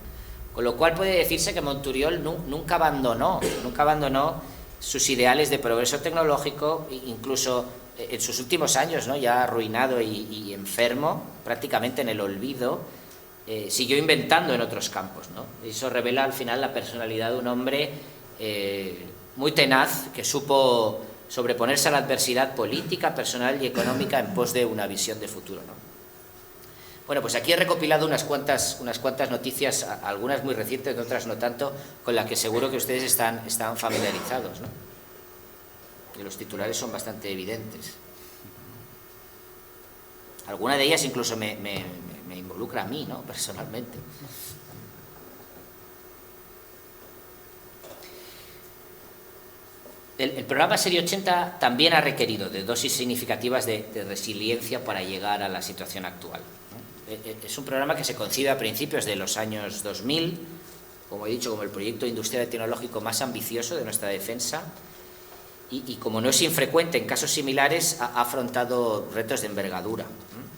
Con lo cual puede decirse que Monturiol nunca abandonó sus ideales de progreso tecnológico, incluso en sus últimos años, ¿no?, ya arruinado y enfermo, prácticamente en el olvido, siguió inventando en otros campos, ¿no? Eso revela al final la personalidad de un hombre muy tenaz, que supo sobreponerse a la adversidad política, personal y económica en pos de una visión de futuro, ¿no? Bueno, pues aquí he recopilado unas cuantas noticias, algunas muy recientes, otras no tanto, con las que seguro que ustedes están familiarizados, ¿no? Y los titulares son bastante evidentes. Alguna de ellas incluso me involucra a mí, ¿no?, personalmente. El programa Serie 80 también ha requerido de dosis significativas de resiliencia para llegar a la situación actual, ¿no? Es un programa que se concibe a principios de los años 2000, como he dicho, como el proyecto industrial y tecnológico más ambicioso de nuestra defensa, y como no es infrecuente en casos similares, ha afrontado retos de envergadura, ¿no?,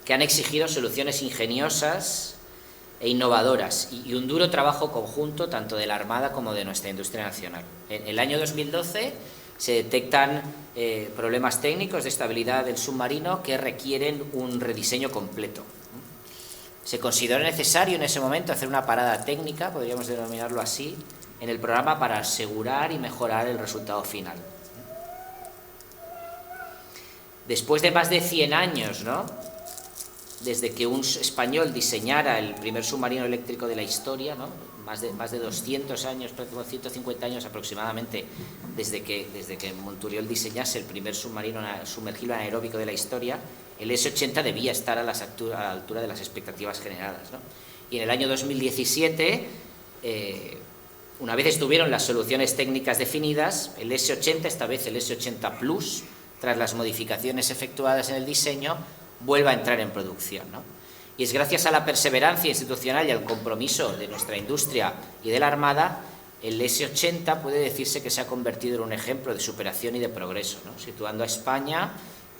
que han exigido soluciones ingeniosas e innovadoras y un duro trabajo conjunto tanto de la Armada como de nuestra industria nacional. En el año 2012 se detectan problemas técnicos de estabilidad del submarino que requieren un rediseño completo. Se consideró necesario en ese momento hacer una parada técnica, podríamos denominarlo así, en el programa para asegurar y mejorar el resultado final. Después de más de 100 años, ¿no?, desde que un español diseñara el primer submarino eléctrico de la historia, ¿no?, más de 200 años, 150 años aproximadamente, desde que Monturiol diseñase el primer submarino sumergible anaeróbico de la historia, el S-80 debía estar a la altura de las expectativas generadas, ¿no? Y en el año 2017, una vez estuvieron las soluciones técnicas definidas, el S-80, esta vez el S-80 Plus, tras las modificaciones efectuadas en el diseño, vuelve a entrar en producción, ¿no? Y es gracias a la perseverancia institucional y al compromiso de nuestra industria y de la Armada, el S-80 puede decirse que se ha convertido en un ejemplo de superación y de progreso, ¿no?, situando a España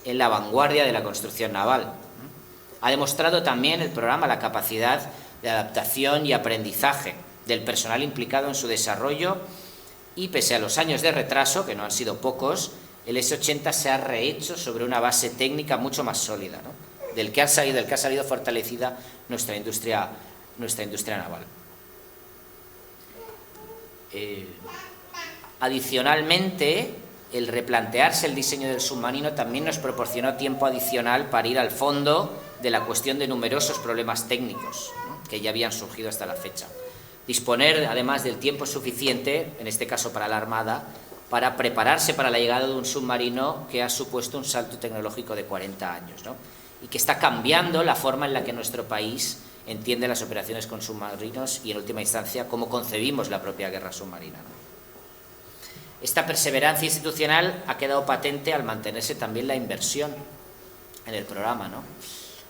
en la vanguardia de la construcción naval, ¿no? Ha demostrado también el programa la capacidad de adaptación y aprendizaje del personal implicado en su desarrollo y, pese a los años de retraso, que no han sido pocos, el S-80 se ha rehecho sobre una base técnica mucho más sólida, ¿no?, del que ha salido fortalecida nuestra industria naval. Adicionalmente, el replantearse el diseño del submarino también nos proporcionó tiempo adicional para ir al fondo de la cuestión de numerosos problemas técnicos, ¿no?, que ya habían surgido hasta la fecha. Disponer, además, del tiempo suficiente, en este caso para la Armada, para prepararse para la llegada de un submarino que ha supuesto un salto tecnológico de 40 años, ¿no?, y que está cambiando la forma en la que nuestro país entiende las operaciones con submarinos y, en última instancia, cómo concebimos la propia guerra submarina, ¿no? Esta perseverancia institucional ha quedado patente al mantenerse también la inversión en el programa, ¿no?,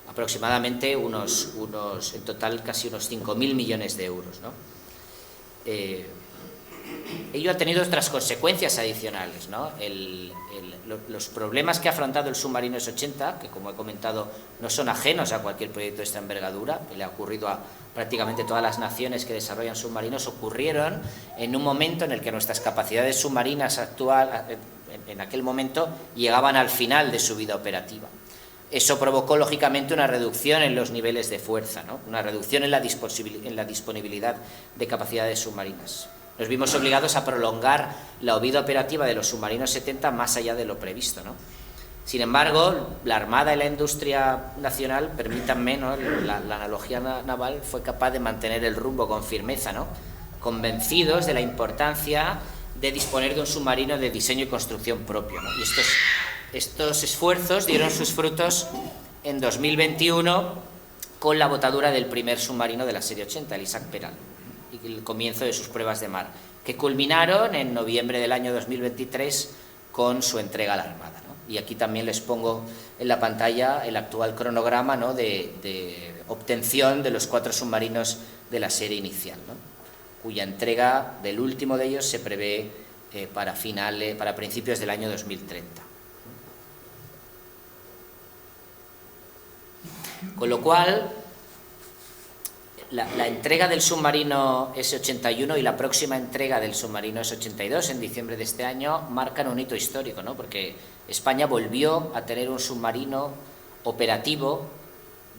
aproximadamente en total casi unos 5.000 millones de euros, ¿no? Ello ha tenido otras consecuencias adicionales, ¿no? Los problemas que ha afrontado el submarino S-80, que, como he comentado, no son ajenos a cualquier proyecto de esta envergadura, que le ha ocurrido a prácticamente todas las naciones que desarrollan submarinos, ocurrieron en un momento en el que nuestras capacidades submarinas en aquel momento llegaban al final de su vida operativa. Eso provocó, lógicamente, una reducción en los niveles de fuerza, ¿no?, una reducción en la disponibilidad de capacidades submarinas. Nos vimos obligados a prolongar la vida operativa de los submarinos 70 más allá de lo previsto, ¿no? Sin embargo, la Armada y la industria nacional, permítanme, ¿no?, la analogía naval, fue capaz de mantener el rumbo con firmeza, ¿no?, convencidos de la importancia de disponer de un submarino de diseño y construcción propio, ¿no? Y estos esfuerzos dieron sus frutos en 2021 con la botadura del primer submarino de la serie 80, el Isaac Peral, y el comienzo de sus pruebas de mar, que culminaron en noviembre del año 2023 con su entrega a la Armada, ¿no? Y aquí también les pongo en la pantalla el actual cronograma, ¿no?, de obtención de los 4 submarinos de la serie inicial, ¿no?, cuya entrega del último de ellos se prevé para principios del año 2030. Con lo cual, la entrega del submarino S-81 y la próxima entrega del submarino S-82 en diciembre de este año marcan un hito histórico, ¿no?, porque España volvió a tener un submarino operativo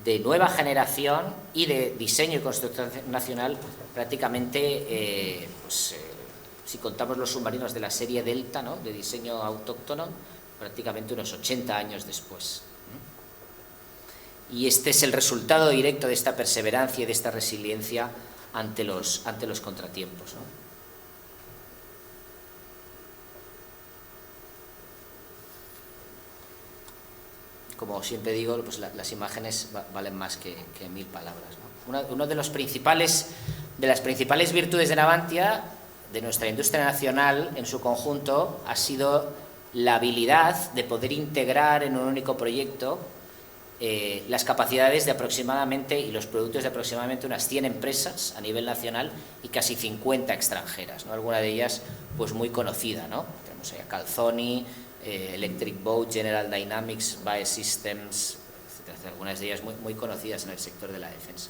de nueva generación y de diseño y construcción nacional prácticamente, si contamos los submarinos de la serie Delta, ¿no?, de diseño autóctono, prácticamente unos 80 años después. Y este es el resultado directo de esta perseverancia y de esta resiliencia ante los contratiempos, ¿no? Como siempre digo, pues las imágenes valen más que 1000 palabras, ¿no? Una de las principales virtudes de Navantia, de nuestra industria nacional en su conjunto, ha sido la habilidad de poder integrar en un único proyecto las capacidades de aproximadamente y los productos de aproximadamente unas 100 empresas a nivel nacional y casi 50 extranjeras, ¿no? Alguna de ellas pues muy conocida, ¿no? Tenemos ahí a Calzoni, Electric Boat, General Dynamics, BAE Systems, etcétera, algunas de ellas muy conocidas en el sector de la defensa.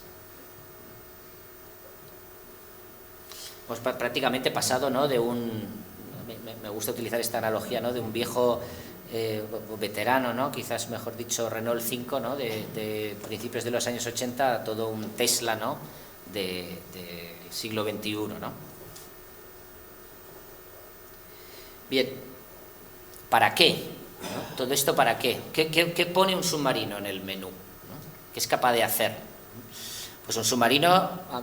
Hemos prácticamente pasado, ¿no?, de me gusta utilizar esta analogía, ¿no?, de un viejo veterano, ¿no?, quizás mejor dicho Renault 5, ¿no?, de principios de los años 80 a todo un Tesla, ¿no?, del siglo XXI, ¿no? Bien, ¿para qué? ¿No? ¿Todo esto para qué? ¿Qué pone un submarino en el menú? ¿No? ¿Qué es capaz de hacer? Pues un submarino,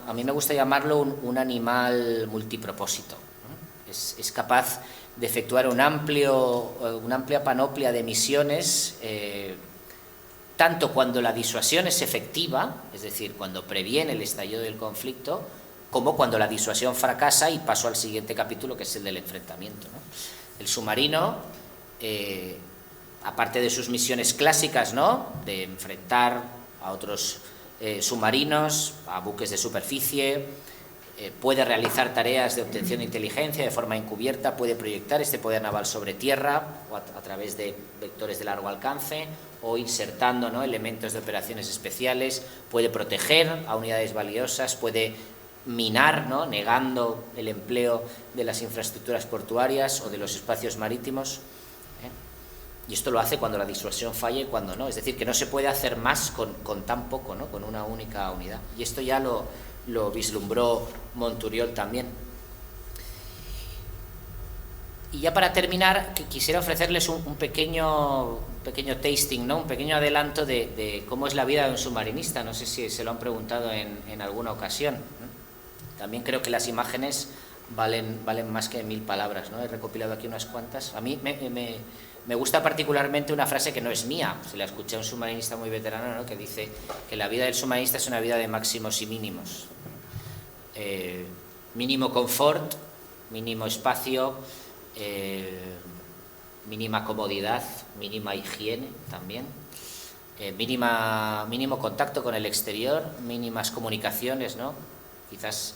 a mí me gusta llamarlo un animal multipropósito, ¿no? Es capaz de efectuar una amplia panoplia de misiones, tanto cuando la disuasión es efectiva, es decir, cuando previene el estallido del conflicto, como cuando la disuasión fracasa y paso al siguiente capítulo, que es el del enfrentamiento, ¿no? El submarino, aparte de sus misiones clásicas, ¿no?, de enfrentar a otros submarinos, a buques de superficie, puede realizar tareas de obtención de inteligencia de forma encubierta, puede proyectar este poder naval sobre tierra o a través de vectores de largo alcance o insertando, ¿no?, elementos de operaciones especiales, puede proteger a unidades valiosas, puede minar, ¿no?, negando el empleo de las infraestructuras portuarias o de los espacios marítimos, y esto lo hace cuando la disuasión falla y cuando no, es decir, que no se puede hacer más con tan poco, ¿no?, con una única unidad, y esto ya lo vislumbró Monturiol también. Y ya para terminar, quisiera ofrecerles un pequeño tasting, ¿no?, un pequeño adelanto de cómo es la vida de un submarinista. No sé si se lo han preguntado en alguna ocasión, ¿no? También creo que las imágenes valen más que 1000 palabras, ¿no? He recopilado aquí unas cuantas. A mí me gusta particularmente una frase que no es mía, se la escuché a un submarinista muy veterano, ¿no?, que dice que la vida del submarinista es una vida de máximos y mínimos. Mínimo confort, mínimo espacio, mínima comodidad, mínima higiene también, mínimo contacto con el exterior, mínimas comunicaciones, ¿no? Quizás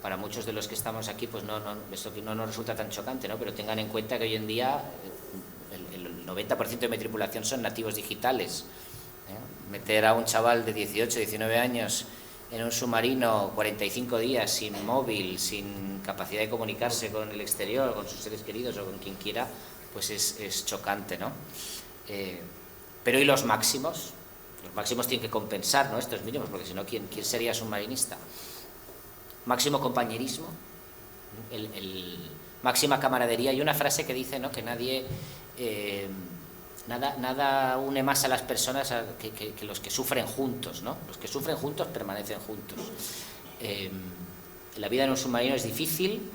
para muchos de los que estamos aquí, pues esto no nos resulta tan chocante, ¿no? Pero tengan en cuenta que hoy en día el 90% de mi tripulación son nativos digitales, ¿eh? Meter a un chaval de 18, 19 años en un submarino 45 días sin móvil, sin capacidad de comunicarse con el exterior, con sus seres queridos o con quien quiera, pues es chocante, ¿no? Pero ¿y los máximos? Los máximos tienen que compensar, ¿no?, estos mínimos, porque si no, ¿quién sería submarinista? Máximo compañerismo, máxima camaradería, y una frase que dice, ¿no?, que nada une más a las personas que los que sufren juntos, ¿no? Los que sufren juntos permanecen juntos. La vida en un submarino es difícil,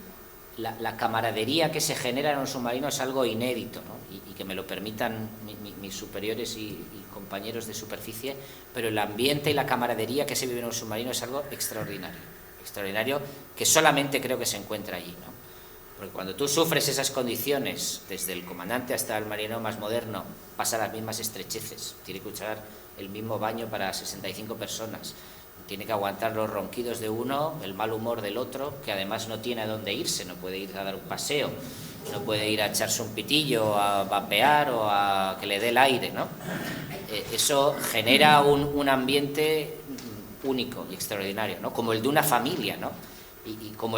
la camaradería que se genera en un submarino es algo inédito, ¿no? Y que me lo permitan mis superiores y compañeros de superficie, pero el ambiente y la camaradería que se vive en un submarino es algo extraordinario, que solamente creo que se encuentra allí, ¿no? Porque cuando tú sufres esas condiciones, desde el comandante hasta el marinero más moderno, pasa las mismas estrecheces, tiene que usar el mismo baño para 65 personas, tiene que aguantar los ronquidos de uno, el mal humor del otro, que además no tiene a dónde irse, no puede ir a dar un paseo, no puede ir a echarse un pitillo, a vapear o a que le dé el aire, ¿no? Eso genera un ambiente único y extraordinario, ¿no? Como el de una familia, ¿no? Y como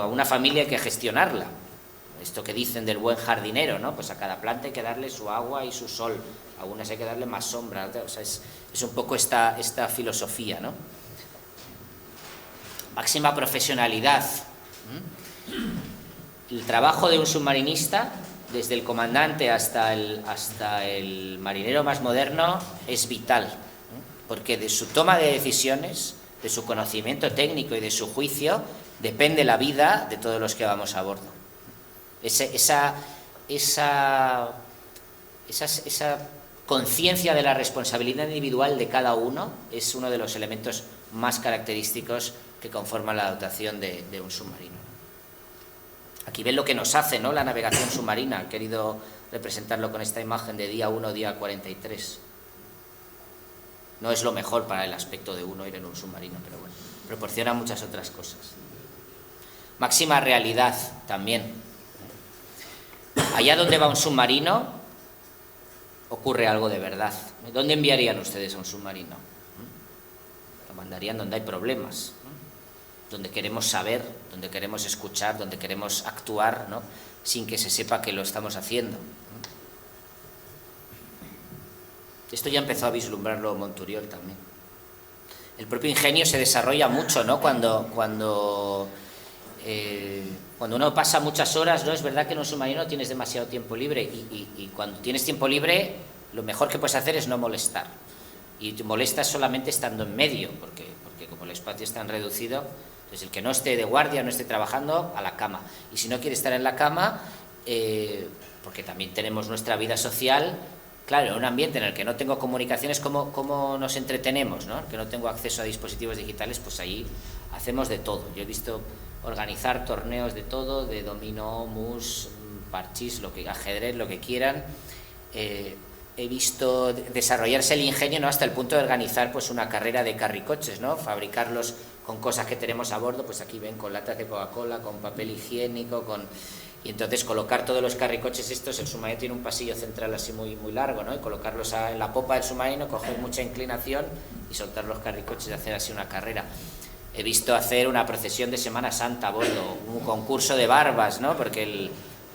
una familia hay que gestionarla. Esto que dicen del buen jardinero, ¿no? Pues a cada planta hay que darle su agua y su sol, a unas hay que darle más sombra, o sea, es un poco esta filosofía, ¿no? Máxima profesionalidad. El trabajo de un submarinista, desde el comandante hasta el marinero más moderno, es vital, porque de su toma de decisiones, de su conocimiento técnico y de su juicio, depende la vida de todos los que vamos a bordo. Esa conciencia de la responsabilidad individual de cada uno es uno de los elementos más característicos que conforman la dotación de un submarino. Aquí ven lo que nos hace, ¿no?, la navegación submarina. He querido representarlo con esta imagen de día 1, día 43. No es lo mejor para el aspecto de uno ir en un submarino, pero bueno, proporciona muchas otras cosas. Máxima realidad también. Allá donde va un submarino ocurre algo de verdad. ¿Dónde enviarían ustedes a un submarino? Lo mandarían donde hay problemas, ¿no? Donde queremos saber, donde queremos escuchar, donde queremos actuar, ¿no?, sin que se sepa que lo estamos haciendo. Esto ya empezó a vislumbrarlo Monturiol también. El propio ingenio se desarrolla mucho, ¿no? Cuando uno pasa muchas horas, ¿no? Es verdad que en un submarino tienes demasiado tiempo libre y cuando tienes tiempo libre lo mejor que puedes hacer es no molestar. Y te molestas solamente estando en medio, porque como el espacio es tan reducido, pues el que no esté de guardia, no esté trabajando, a la cama. Y si no quiere estar en la cama, porque también tenemos nuestra vida social. Claro, en un ambiente en el que no tengo comunicaciones, ¿cómo nos entretenemos, ¿no? Que no tengo acceso a dispositivos digitales, pues ahí hacemos de todo. Yo he visto organizar torneos de todo, de dominó, mus, parchís, ajedrez, lo que quieran. He visto desarrollarse el ingenio, ¿no?, hasta el punto de organizar pues una carrera de carricoches, ¿no? Fabricarlos con cosas que tenemos a bordo, pues aquí ven, con latas de Coca-Cola, con papel higiénico, y entonces colocar todos los carricoches estos. El submarino tiene un pasillo central así muy, muy largo, ¿no?, y colocarlos en la popa del submarino, coger mucha inclinación y soltar los carricoches y hacer así una carrera. He visto hacer una procesión de Semana Santa a bordo, un concurso de barbas, ¿no?, porque el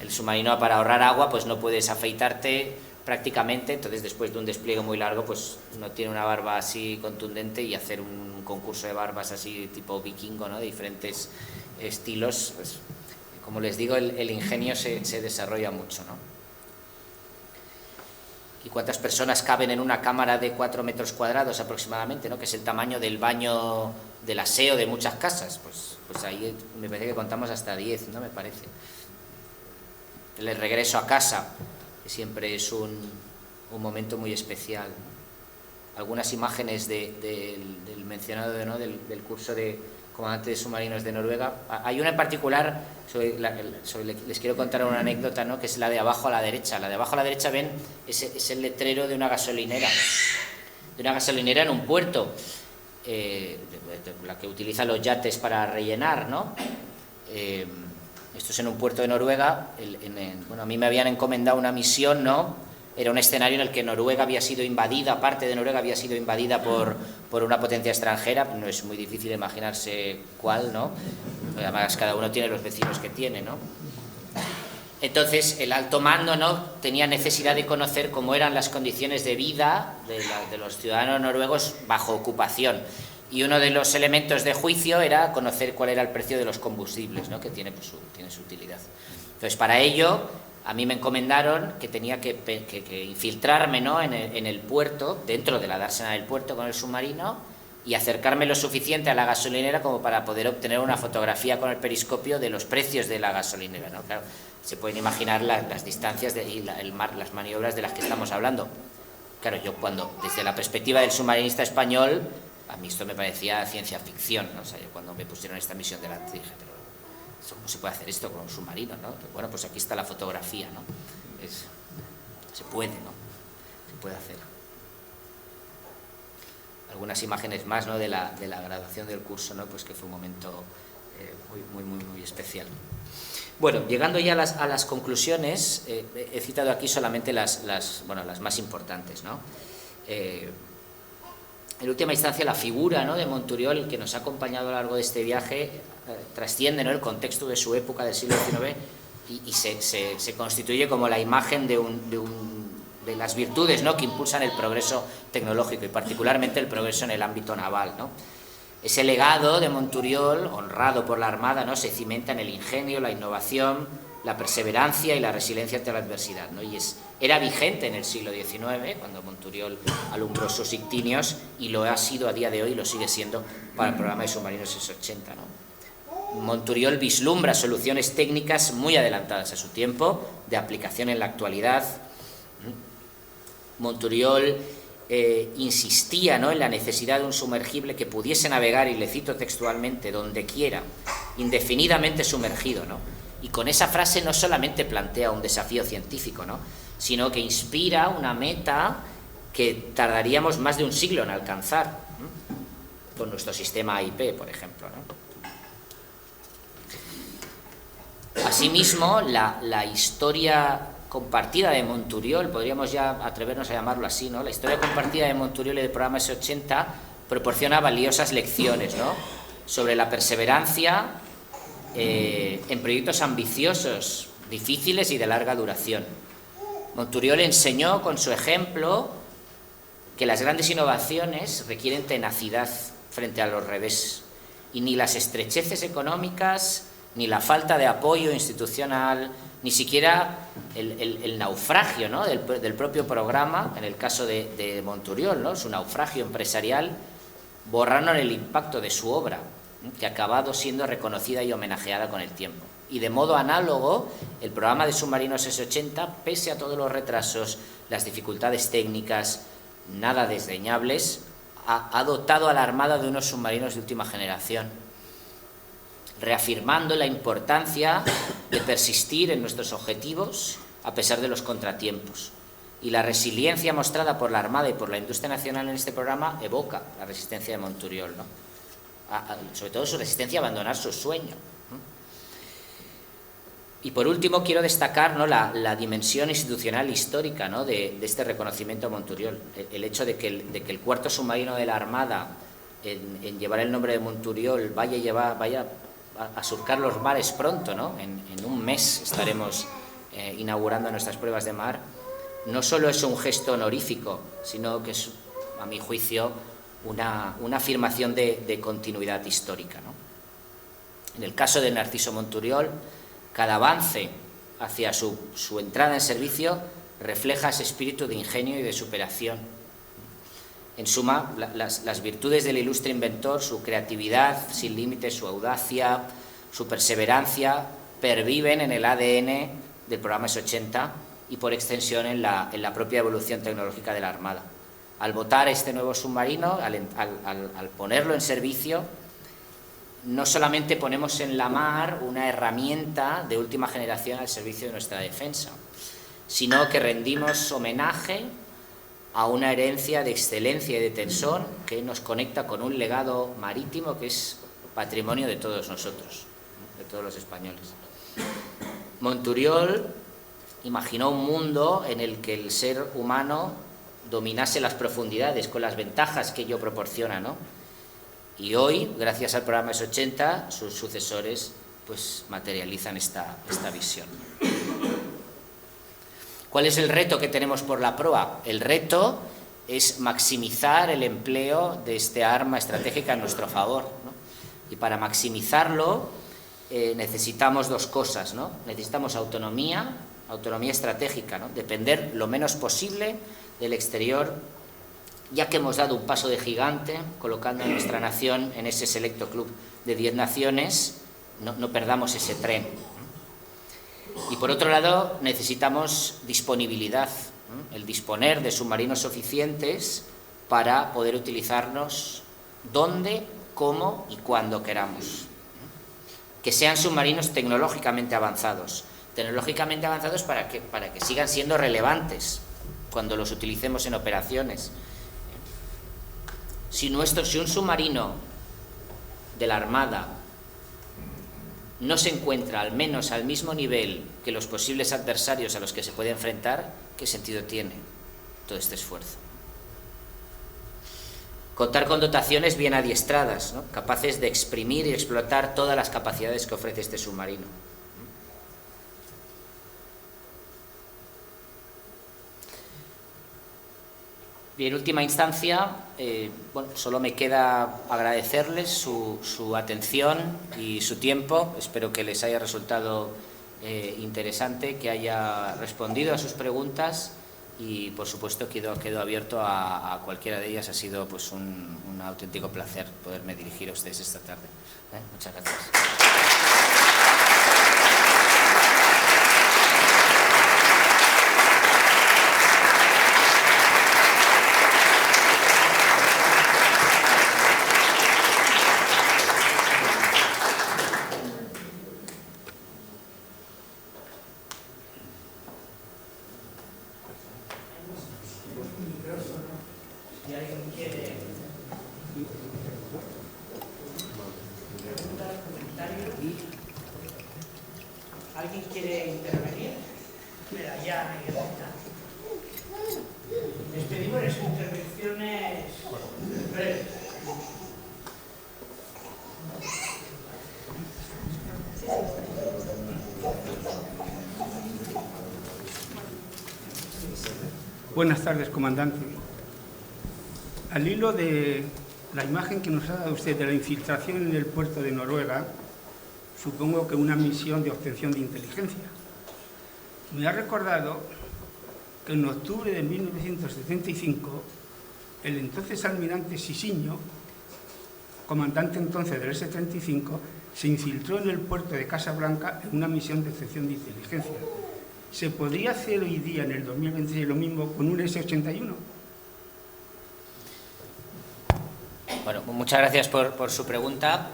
submarino, para ahorrar agua, pues no puedes afeitarte prácticamente, entonces después de un despliegue muy largo, pues no tiene una barba así contundente, y hacer un concurso de barbas así tipo vikingo, ¿no?, de diferentes estilos, pues, como les digo, el ingenio se desarrolla mucho, ¿no? ¿Y cuántas personas caben en una cámara de 4 metros cuadrados aproximadamente, ¿no?, que es el tamaño del baño del aseo de muchas casas? Pues ahí me parece que contamos hasta 10, ¿no?, me parece. El regreso a casa, que siempre es un momento muy especial, ¿no? Algunas imágenes del mencionado, ¿no?, del curso de comandante de submarinos de Noruega. Hay una en particular, les quiero contar una anécdota, ¿no?, que es la de abajo a la derecha. La de abajo a la derecha, ven, es el letrero de una gasolinera en un puerto, la que utilizan los yates para rellenar, ¿no? Esto es en un puerto de Noruega. Bueno, a mí me habían encomendado una misión, ¿no? Era un escenario en el que Noruega había sido invadida, parte de Noruega había sido invadida por una potencia extranjera. No es muy difícil imaginarse cuál, ¿no? Además, cada uno tiene los vecinos que tiene, ¿no? Entonces, el alto mando, ¿no?, tenía necesidad de conocer cómo eran las condiciones de vida de los ciudadanos noruegos bajo ocupación. Y uno de los elementos de juicio era conocer cuál era el precio de los combustibles, ¿no?, que tiene su utilidad. Entonces, para ello, a mí me encomendaron que tenía que infiltrarme, ¿no?, en el puerto, dentro de la dársena del puerto con el submarino, y acercarme lo suficiente a la gasolinera como para poder obtener una fotografía con el periscopio de los precios de la gasolinera, ¿no? Claro, se pueden imaginar las distancias y las maniobras de las que estamos hablando. Claro, yo desde la perspectiva del submarinista español, a mí esto me parecía ciencia ficción, ¿no? O sea, yo cuando me pusieron esta misión delante dije, pero ¿cómo se puede hacer esto con un submarino, ¿no? Bueno, pues aquí está la fotografía, ¿no? Se puede, ¿no? Se puede hacer. Algunas imágenes más, ¿no?, de la graduación del curso, ¿no?, pues que fue un momento muy especial. Bueno, llegando ya a las conclusiones, he citado aquí solamente las más importantes, ¿no? En última instancia, la figura, ¿no?, de Monturiol, que nos ha acompañado a lo largo de este viaje, trasciende, ¿no?, el contexto de su época del siglo XIX y se constituye como la imagen de las virtudes, ¿no?, que impulsan el progreso tecnológico y particularmente el progreso en el ámbito naval, ¿no? Ese legado de Monturiol, honrado por la Armada, ¿no?, se cimenta en el ingenio, la innovación, la perseverancia y la resiliencia ante la adversidad, ¿no? Y era vigente en el siglo XIX, cuando Monturiol alumbró sus ictinios, y lo ha sido a día de hoy, y lo sigue siendo para el programa de submarinos S-80, ¿no? Monturiol vislumbra soluciones técnicas muy adelantadas a su tiempo, de aplicación en la actualidad. Monturiol insistía, ¿no?, en la necesidad de un sumergible que pudiese navegar, y le cito textualmente, donde quiera, indefinidamente sumergido, ¿no? Y con esa frase no solamente plantea un desafío científico, ¿no?, sino que inspira una meta que tardaríamos más de un siglo en alcanzar, ¿no?, con nuestro sistema AIP, por ejemplo, ¿no? Asimismo, la historia compartida de Monturiol, podríamos ya atrevernos a llamarlo así, ¿no? La historia compartida de Monturiol y del programa S-80 proporciona valiosas lecciones, ¿no?, sobre la perseverancia en proyectos ambiciosos, difíciles y de larga duración. Monturiol enseñó con su ejemplo que las grandes innovaciones requieren tenacidad frente a los revés, y ni las estrecheces económicas, ni la falta de apoyo institucional, ni siquiera el naufragio, ¿no?, del propio programa, en el caso de Monturiol, ¿no?, su naufragio empresarial, borraron el impacto de su obra, que ha acabado siendo reconocida y homenajeada con el tiempo. Y de modo análogo, el programa de submarinos S-80, pese a todos los retrasos, las dificultades técnicas, nada desdeñables, ha dotado a la Armada de unos submarinos de última generación, reafirmando la importancia de persistir en nuestros objetivos a pesar de los contratiempos. Y la resiliencia mostrada por la Armada y por la industria nacional en este programa evoca la resistencia de Monturiol, ¿no?, sobre todo su resistencia a abandonar su sueño. Y por último quiero destacar, ¿no?, la dimensión institucional histórica, ¿no?, de este reconocimiento a Monturiol. El hecho de que el cuarto submarino de la Armada, en llevar el nombre de Monturiol, vaya a surcar los mares pronto, ¿no?, en un mes estaremos inaugurando nuestras pruebas de mar, no solo es un gesto honorífico, sino que es, a mi juicio, una afirmación de continuidad histórica, ¿no? En el caso de Narciso Monturiol, cada avance hacia su entrada en servicio refleja ese espíritu de ingenio y de superación. En suma, las virtudes del ilustre inventor, su creatividad sin límites, su audacia, su perseverancia, perviven en el ADN del programa S-80 y por extensión en la propia evolución tecnológica de la Armada. Al votar este nuevo submarino, al ponerlo en servicio, no solamente ponemos en la mar una herramienta de última generación al servicio de nuestra defensa, sino que rendimos homenaje a una herencia de excelencia y de tesón que nos conecta con un legado marítimo que es patrimonio de todos nosotros, de todos los españoles. Monturiol imaginó un mundo en el que el ser humano dominase las profundidades con las ventajas que ello proporciona, ¿no? Y hoy, gracias al programa S-80, sus sucesores pues materializan esta visión. ¿Cuál es el reto que tenemos por la proa? El reto es maximizar el empleo de este arma estratégica en nuestro favor, ¿no? Y para maximizarlo necesitamos dos cosas, ¿no? Necesitamos autonomía estratégica, ¿no? Depender lo menos posible del exterior ya que hemos dado un paso de gigante colocando a nuestra nación en ese selecto club de 10 naciones, no perdamos ese tren. Y por otro lado, necesitamos disponibilidad, el disponer de submarinos suficientes para poder utilizarnos donde, cómo y cuando queramos. Que sean submarinos tecnológicamente avanzados para que sigan siendo relevantes cuando los utilicemos en operaciones. Si un submarino de la Armada no se encuentra al menos al mismo nivel que los posibles adversarios a los que se puede enfrentar, ¿qué sentido tiene todo este esfuerzo? Contar con dotaciones bien adiestradas, ¿no?, capaces de exprimir y explotar todas las capacidades que ofrece este submarino. Y en última instancia, solo me queda agradecerles su atención y su tiempo. Espero que les haya resultado interesante, que haya respondido a sus preguntas y, por supuesto, quedo abierto a cualquiera de ellas. Ha sido pues un auténtico placer poderme dirigir a ustedes esta tarde. Muchas gracias. ¿Alguien quiere intervenir? Mira, ya. Les pedimos las intervenciones breves. Buenas tardes, comandante. Al hilo de la imagen que nos ha dado usted de la infiltración en el puerto de Noruega, supongo que una misión de obtención de inteligencia, me ha recordado que en octubre de 1975, el entonces almirante Sisiño, comandante entonces del S-35, se infiltró en el puerto de Casablanca en una misión de obtención de inteligencia. ¿Se podría hacer hoy día, en el 2026, lo mismo con un S-81? Bueno, muchas gracias por su pregunta.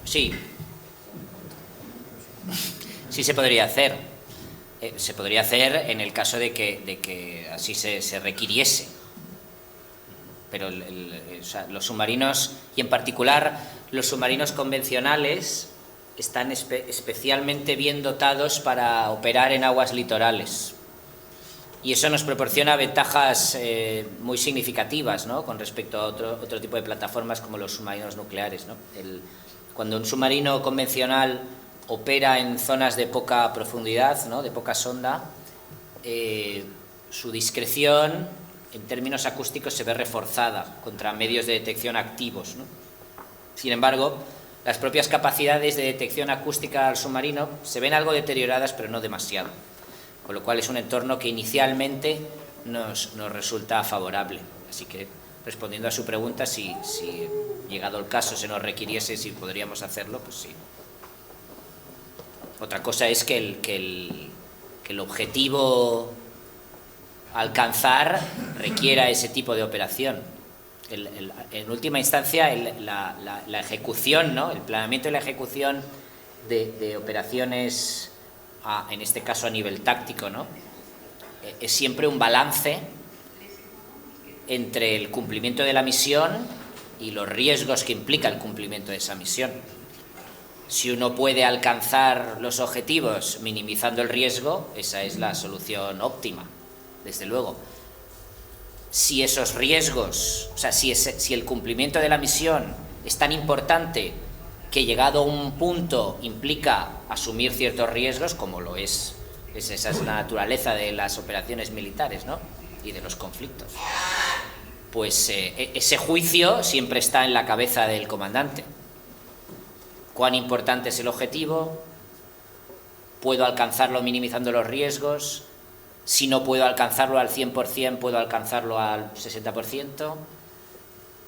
Sí se podría hacer. Se podría hacer en el caso de que así se requiriese. Pero los submarinos, y en particular los submarinos convencionales, están especialmente bien dotados para operar en aguas litorales. Y eso nos proporciona ventajas muy significativas, ¿no?, con respecto a otro tipo de plataformas como los submarinos nucleares, ¿no? Cuando un submarino convencional opera en zonas de poca profundidad, ¿no?, de poca sonda, su discreción en términos acústicos se ve reforzada contra medios de detección activos, ¿no? Sin embargo, las propias capacidades de detección acústica al submarino se ven algo deterioradas, pero no demasiado, con lo cual es un entorno que inicialmente nos resulta favorable. Así que, respondiendo a su pregunta, si llegado el caso se nos requiriese, si podríamos hacerlo, pues sí. Otra cosa es que el objetivo a alcanzar requiera ese tipo de operación. En última instancia, la ejecución, ¿no?, el planeamiento y la ejecución de operaciones, en este caso a nivel táctico, ¿no?, es siempre un balance entre el cumplimiento de la misión y los riesgos que implica el cumplimiento de esa misión. Si uno puede alcanzar los objetivos minimizando el riesgo, esa es la solución óptima, desde luego. Si esos riesgos, o sea, si el cumplimiento de la misión es tan importante que llegado a un punto implica asumir ciertos riesgos, como lo es, esa es la naturaleza de las operaciones militares, ¿no?, y de los conflictos, pues ese juicio siempre está en la cabeza del comandante. ¿Cuán importante es el objetivo? ¿Puedo alcanzarlo minimizando los riesgos? Si no puedo alcanzarlo al 100%, puedo alcanzarlo al 60%.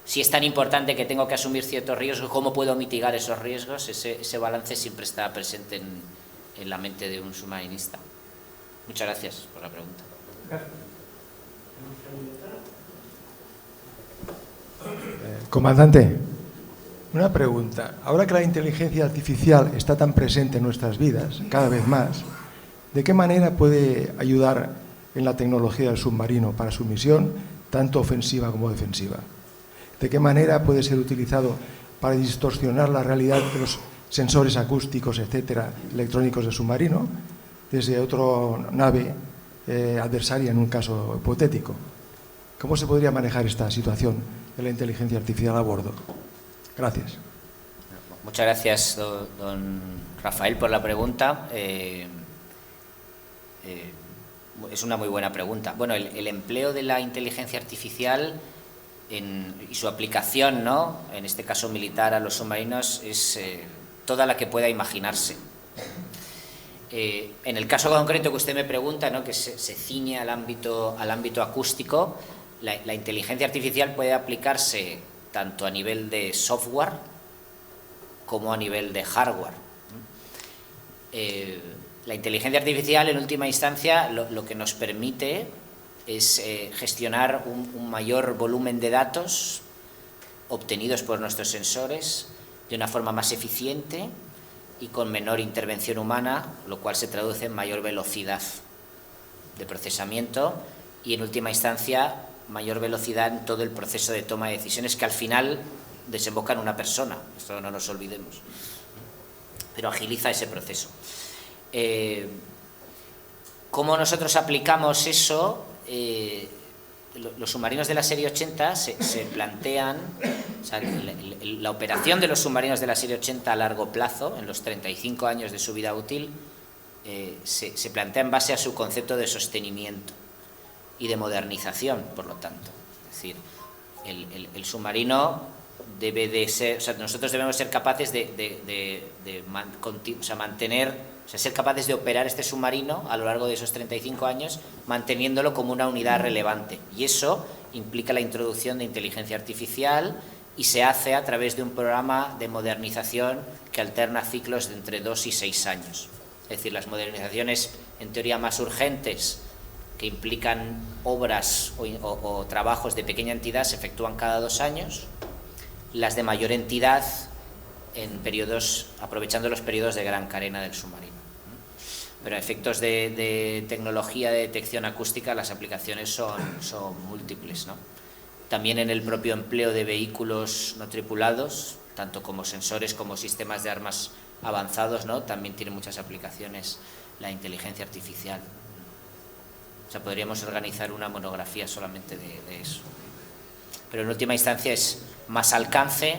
Si es tan importante que tengo que asumir ciertos riesgos, ¿cómo puedo mitigar esos riesgos? Ese balance siempre está presente en la mente de un submarinista. Muchas gracias por la pregunta. Comandante, una pregunta. Ahora que la inteligencia artificial está tan presente en nuestras vidas, cada vez más, ¿de qué manera puede ayudar en la tecnología del submarino para su misión, tanto ofensiva como defensiva? ¿De qué manera puede ser utilizado para distorsionar la realidad de los sensores acústicos, etcétera, electrónicos del submarino, desde otra nave adversaria en un caso hipotético? ¿Cómo se podría manejar esta situación de la inteligencia artificial a bordo? Gracias. Muchas gracias, don Rafael, por la pregunta. Es una muy buena pregunta. Bueno, el empleo de la inteligencia artificial y su aplicación, ¿no?, en este caso militar, a los submarinos es toda la que pueda imaginarse. En el caso concreto que usted me pregunta, ¿no?, que se ciñe al ámbito acústico, la inteligencia artificial puede aplicarse tanto a nivel de software como a nivel de hardware. La inteligencia artificial, en última instancia, lo que nos permite es gestionar un mayor volumen de datos obtenidos por nuestros sensores de una forma más eficiente y con menor intervención humana, lo cual se traduce en mayor velocidad de procesamiento y, en última instancia, mayor velocidad en todo el proceso de toma de decisiones, que al final desemboca en una persona, esto no nos olvidemos, pero agiliza ese proceso. ¿Cómo nosotros aplicamos eso? Los submarinos de la serie 80 se plantean, o sea, la operación de los submarinos de la serie 80 a largo plazo, en los 35 años de su vida útil, se plantea en base a su concepto de sostenimiento y de modernización, por lo tanto. Es decir, el submarino debe de ser, o sea, nosotros debemos ser capaces ser capaces de operar este submarino a lo largo de esos 35 años, manteniéndolo como una unidad relevante. Y eso implica la introducción de inteligencia artificial y se hace a través de un programa de modernización que alterna ciclos de entre 2 y 6 años. Es decir, las modernizaciones en teoría más urgentes, que implican obras o trabajos de pequeña entidad, se efectúan cada 2 años. Las de mayor entidad aprovechando los periodos de gran carena del submarino. Pero a efectos de tecnología de detección acústica, las aplicaciones son múltiples, ¿no? También en el propio empleo de vehículos no tripulados, tanto como sensores como sistemas de armas avanzados, ¿no?, también tiene muchas aplicaciones la inteligencia artificial. O sea, podríamos organizar una monografía solamente de eso. Pero en última instancia es más alcance,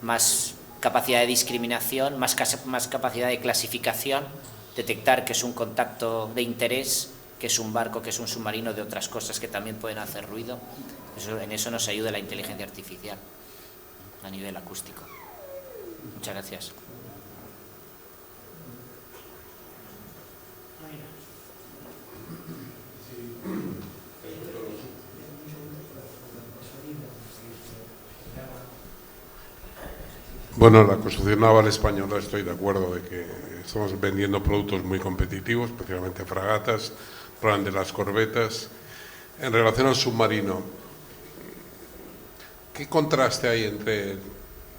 más capacidad de discriminación, más capacidad de clasificación, detectar que es un contacto de interés, que es un barco, que es un submarino, de otras cosas que también pueden hacer ruido. En eso nos ayuda la inteligencia artificial a nivel acústico. Muchas gracias. Bueno, la construcción naval española, estoy de acuerdo de que estamos vendiendo productos muy competitivos, especialmente fragatas, de las corbetas. En relación al submarino, ¿qué contraste hay entre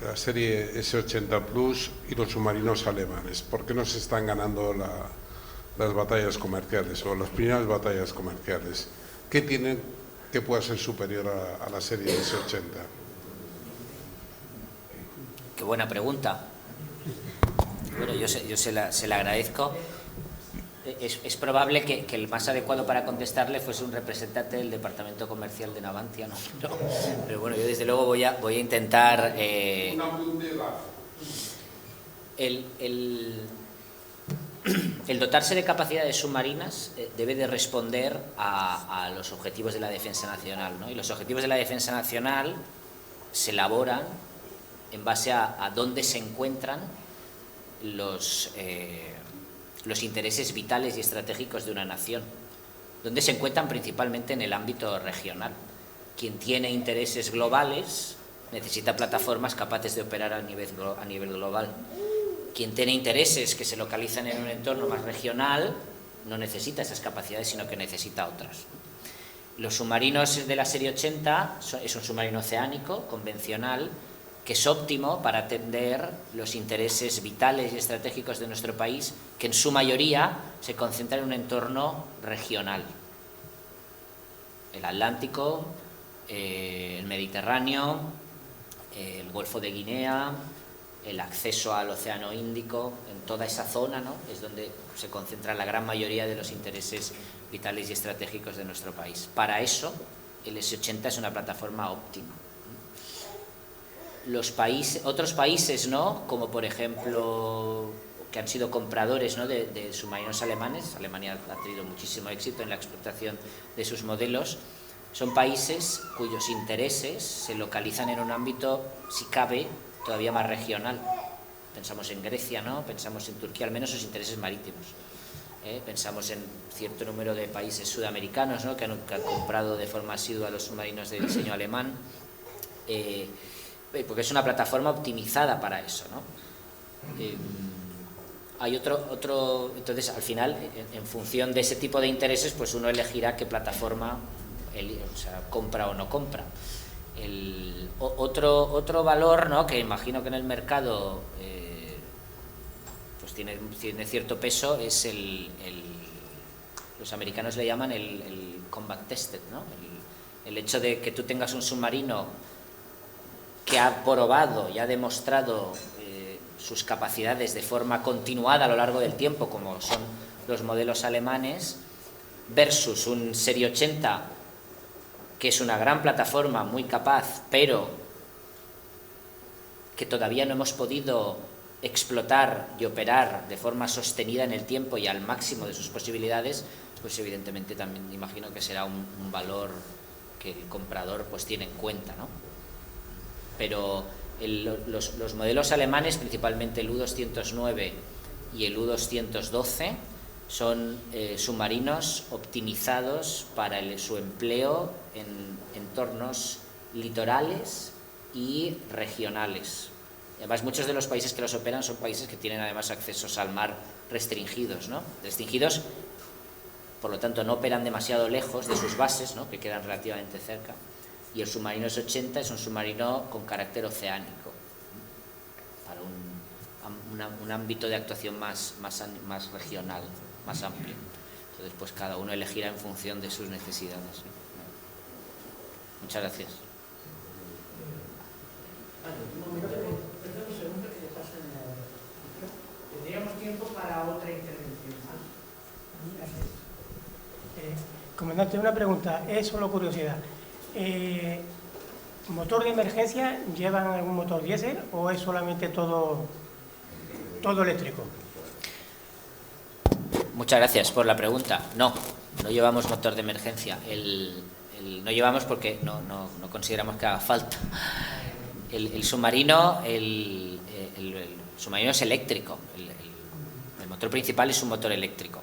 la serie S-80 Plus y los submarinos alemanes? ¿Por qué no se están ganando las batallas comerciales o las primeras batallas comerciales? ¿Qué tienen que pueda ser superior a la serie S-80? Qué buena pregunta. Bueno, yo se la agradezco. Es probable que el más adecuado para contestarle fuese un representante del departamento comercial de Navantia, ¿no? Pero bueno, yo desde luego voy a intentar. El dotarse de capacidades submarinas debe de responder a los objetivos de la defensa nacional, ¿no? Y los objetivos de la defensa nacional se elaboran en base a dónde se encuentran los intereses vitales y estratégicos de una nación. donde se encuentran principalmente en el ámbito regional. Quien tiene intereses globales necesita plataformas capaces de operar a nivel global. Quien tiene intereses que se localizan en un entorno más regional no necesita esas capacidades, sino que necesita otras. Los submarinos de la serie 80 es un submarino oceánico convencional que es óptimo para atender los intereses vitales y estratégicos de nuestro país, que en su mayoría se concentran en un entorno regional. El Atlántico, el Mediterráneo, el Golfo de Guinea, el acceso al Océano Índico, en toda esa zona, ¿no?, es donde se concentra la gran mayoría de los intereses vitales y estratégicos de nuestro país. Para eso, el S-80 es una plataforma óptima. Otros países, ¿no?, como por ejemplo, que han sido compradores, ¿no?, de submarinos alemanes, Alemania ha tenido muchísimo éxito en la explotación de sus modelos, son países cuyos intereses se localizan en un ámbito, si cabe, todavía más regional. Pensamos en Grecia, ¿no?, pensamos en Turquía, al menos sus intereses marítimos. Pensamos en cierto número de países sudamericanos, ¿no?, que han comprado de forma asidua los submarinos de diseño alemán, porque es una plataforma optimizada para eso, ¿no? Hay otro, entonces al final, en función de ese tipo de intereses, pues uno elegirá qué plataforma compra o no compra. Otro valor, ¿no?, que imagino que en el mercado pues tiene cierto peso, es los americanos le llaman el combat tested, ¿no? El hecho de que tú tengas un submarino que ha probado y ha demostrado sus capacidades de forma continuada a lo largo del tiempo, como son los modelos alemanes, versus un Serie 80, que es una gran plataforma muy capaz, pero que todavía no hemos podido explotar y operar de forma sostenida en el tiempo y al máximo de sus posibilidades, pues evidentemente también imagino que será un valor que el comprador pues tiene en cuenta, ¿no? Pero los modelos alemanes, principalmente el U-209 y el U-212, son submarinos optimizados para su empleo en entornos litorales y regionales. Además, muchos de los países que los operan son países que tienen además accesos al mar restringidos, ¿no? Restringidos, por lo tanto no operan demasiado lejos de sus bases, ¿no?, que quedan relativamente cerca. Y el submarino S-80 es un submarino con carácter oceánico, para un ámbito de actuación más regional, más amplio. Entonces, pues cada uno elegirá en función de sus necesidades. Muchas gracias. Tendríamos tiempo para otra intervención más. Gracias. Comandante, una pregunta, es solo curiosidad. ¿Motor de emergencia llevan algún motor diésel o es solamente todo eléctrico? Muchas gracias por la pregunta. No llevamos motor de emergencia. No llevamos porque no consideramos que haga falta. El submarino es eléctrico. El motor principal es un motor eléctrico.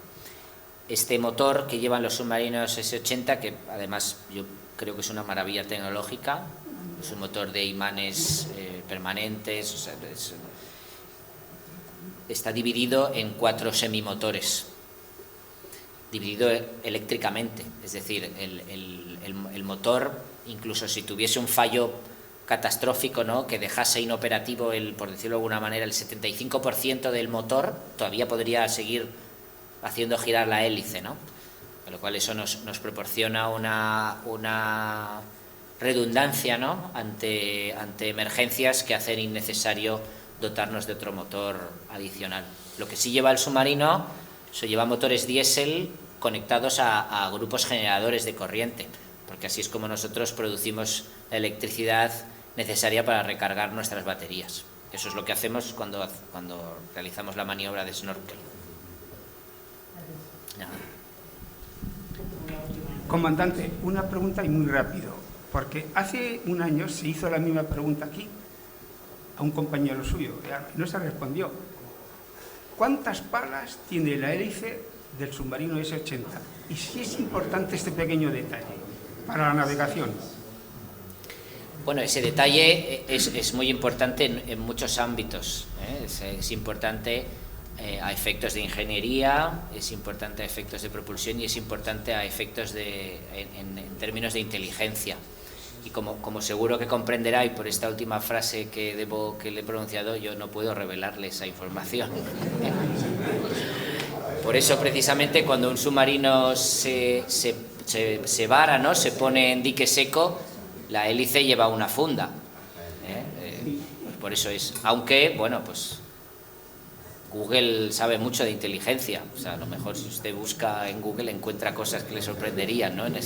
Este motor que llevan los submarinos S-80, que además yo creo que es una maravilla tecnológica, es un motor de imanes permanentes, o sea, está dividido en 4 semimotores, dividido eléctricamente, es decir, el motor, incluso si tuviese un fallo catastrófico, ¿no?, que dejase inoperativo, por decirlo de alguna manera, el 75% del motor, todavía podría seguir haciendo girar la hélice, ¿no? Con lo cual eso nos proporciona una redundancia, ¿no?, ante emergencias que hacen innecesario dotarnos de otro motor adicional. Lo que sí lleva el submarino, lleva motores diésel conectados a grupos generadores de corriente, porque así es como nosotros producimos la electricidad necesaria para recargar nuestras baterías. Eso es lo que hacemos cuando realizamos la maniobra de snorkel. Comandante, una pregunta y muy rápido, porque hace un año se hizo la misma pregunta aquí a un compañero suyo y no se respondió. ¿Cuántas palas tiene la hélice del submarino S-80. Y sí es importante este pequeño detalle para la navegación. Bueno, ese detalle es muy importante en muchos ámbitos, ¿eh? Es importante a efectos de ingeniería, es importante a efectos de propulsión y es importante a efectos en términos de inteligencia. Y como seguro que comprenderá, y por esta última frase que le he pronunciado, yo no puedo revelarle esa información. Por eso, precisamente, cuando un submarino se vara, ¿no?, se pone en dique seco, la hélice lleva una funda. Por eso es. Aunque, bueno, pues Google sabe mucho de inteligencia. O sea, a lo mejor si usted busca en Google encuentra cosas que le sorprenderían, ¿no?, en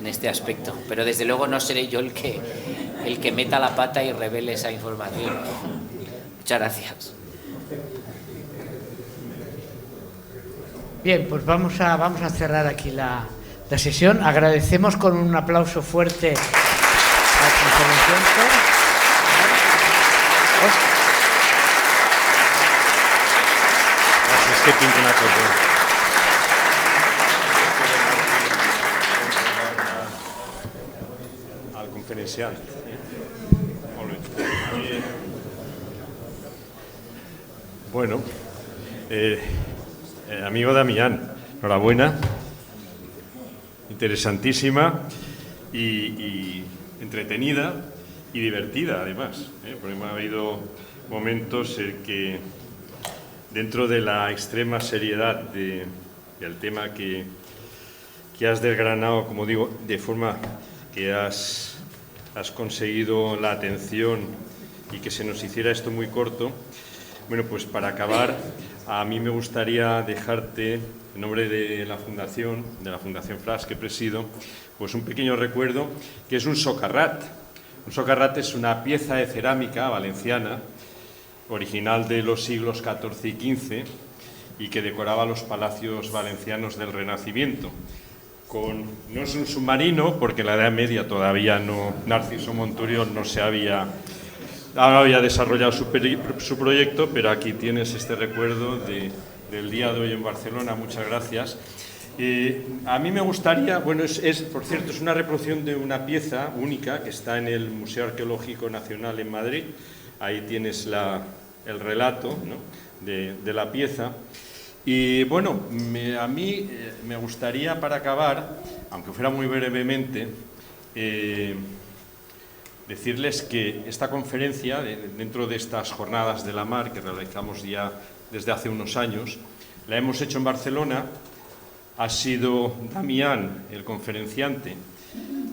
este aspecto. Pero desde luego no seré yo el que meta la pata y revele esa información. Muchas gracias. Bien, pues vamos a cerrar aquí la sesión. Agradecemos con un aplauso fuerte al conferenciante. Es que pinta una cosa. Al conferenciante. Bueno, amigo Damián, enhorabuena. Interesantísima y entretenida y divertida, además, porque me ha habido momentos en que, dentro de la extrema seriedad del tema que has desgranado, como digo, de forma que has conseguido la atención y que se nos hiciera esto muy corto, bueno, pues para acabar, a mí me gustaría dejarte, en nombre de la Fundación FRAS que presido, pues un pequeño recuerdo, que es un socarrat. Un socarrat es una pieza de cerámica valenciana, original de los siglos XIV y XV, y que decoraba los palacios valencianos del Renacimiento. No es un submarino, porque en la Edad Media todavía no, Narciso Monturiol no había desarrollado su proyecto, pero aquí tienes este recuerdo del día de hoy en Barcelona. Muchas gracias. A mí me gustaría, bueno, por cierto, es una reproducción de una pieza única que está en el Museo Arqueológico Nacional en Madrid. Ahí tienes el relato, ¿no?, de la pieza. Y bueno, a mí me gustaría, para acabar, aunque fuera muy brevemente, decirles que esta conferencia, dentro de estas jornadas de la mar que realizamos ya desde hace unos años, la hemos hecho en Barcelona. Ha sido Damián el conferenciante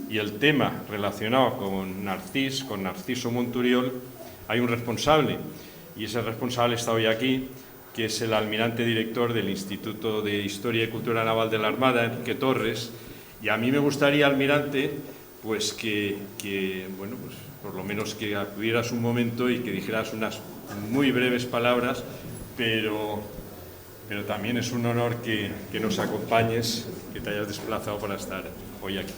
y el tema relacionado con Narciso Monturiol. Hay un responsable, y ese responsable está hoy aquí, que es el almirante director del Instituto de Historia y Cultura Naval de la Armada, Enrique Torres. Y a mí me gustaría, almirante, pues que bueno, pues por lo menos que acudieras un momento y que dijeras unas muy breves palabras, pero también es un honor que nos acompañes, que te hayas desplazado para estar hoy aquí.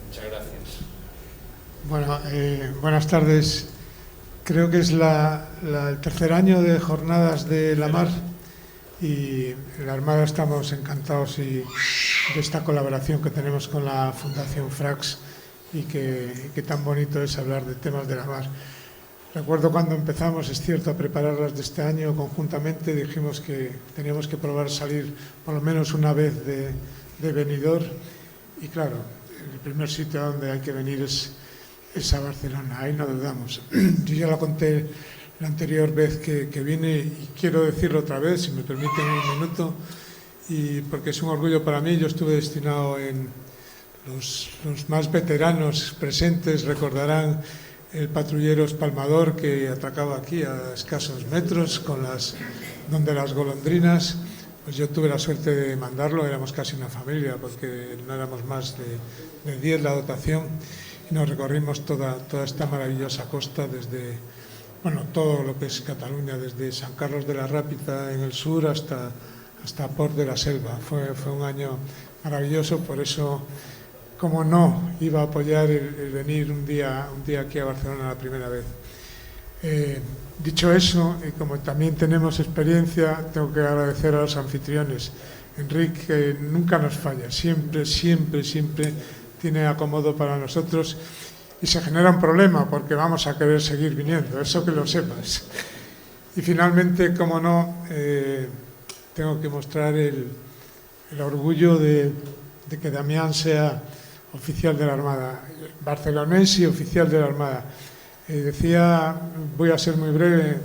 Muchas gracias. Bueno, buenas tardes. Creo que es el tercer año de jornadas de la mar y en la Armada estamos encantados de esta colaboración que tenemos con la Fundación FRAS y que tan bonito es hablar de temas de la mar. Recuerdo cuando empezamos, es cierto, a prepararlas de este año conjuntamente, dijimos que teníamos que probar salir por lo menos una vez de Benidorm y claro, el primer sitio a donde hay que venir es a Barcelona, ahí no dudamos. Yo ya lo conté la anterior vez que vine y quiero decirlo otra vez, si me permiten un minuto, y porque es un orgullo para mí. Yo estuve destinado en los más veteranos presentes, recordarán el patrullero Espalmador que atracaba aquí a escasos metros donde las golondrinas, pues yo tuve la suerte de mandarlo, éramos casi una familia porque no éramos más de 10 la dotación y nos recorrimos toda esta maravillosa costa desde, bueno, todo lo que es Cataluña, desde San Carlos de la Rápita en el sur hasta Port de la Selva. Fue un año maravilloso, por eso, como no, iba a apoyar el venir un día aquí a Barcelona la primera vez. Dicho eso, y como también tenemos experiencia, tengo que agradecer a los anfitriones. Enrique nunca nos falla, siempre tiene acomodo para nosotros y se genera un problema porque vamos a querer seguir viniendo, eso que lo sepas. Y finalmente, como no, tengo que mostrar el orgullo de que Damián sea oficial de la Armada, barcelonés y oficial de la Armada. Decía, voy a ser muy breve,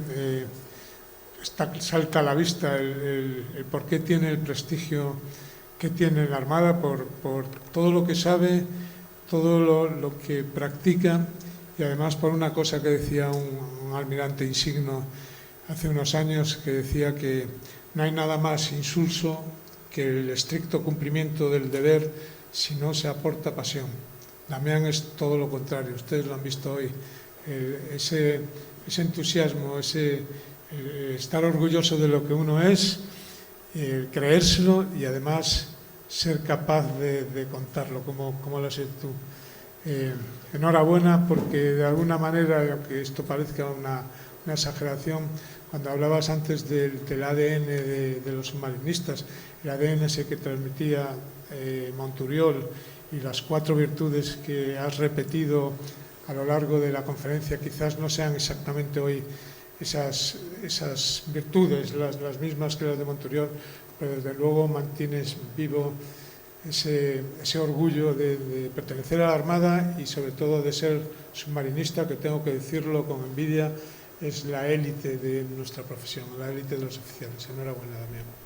salta a la vista el por qué tiene el prestigio que tiene la Armada, por todo lo que sabe, todo lo que practica, y además por una cosa que decía un almirante insigno hace unos años, que decía que no hay nada más insulso que el estricto cumplimiento del deber si no se aporta pasión. Damián es todo lo contrario, ustedes lo han visto hoy. Ese entusiasmo, estar orgulloso de lo que uno es, creérselo y además ser capaz de contarlo, como lo has hecho tú. Enhorabuena, porque de alguna manera, aunque esto parezca una exageración, cuando hablabas antes del ADN de los submarinistas, el ADN ese que transmitía Monturiol y las 4 virtudes que has repetido a lo largo de la conferencia, quizás no sean exactamente hoy esas virtudes las mismas que las de Monturiol, pero desde luego mantienes vivo ese orgullo de pertenecer a la Armada y sobre todo de ser submarinista, que tengo que decirlo con envidia, es la élite de nuestra profesión, la élite de los oficiales. Enhorabuena, Damián.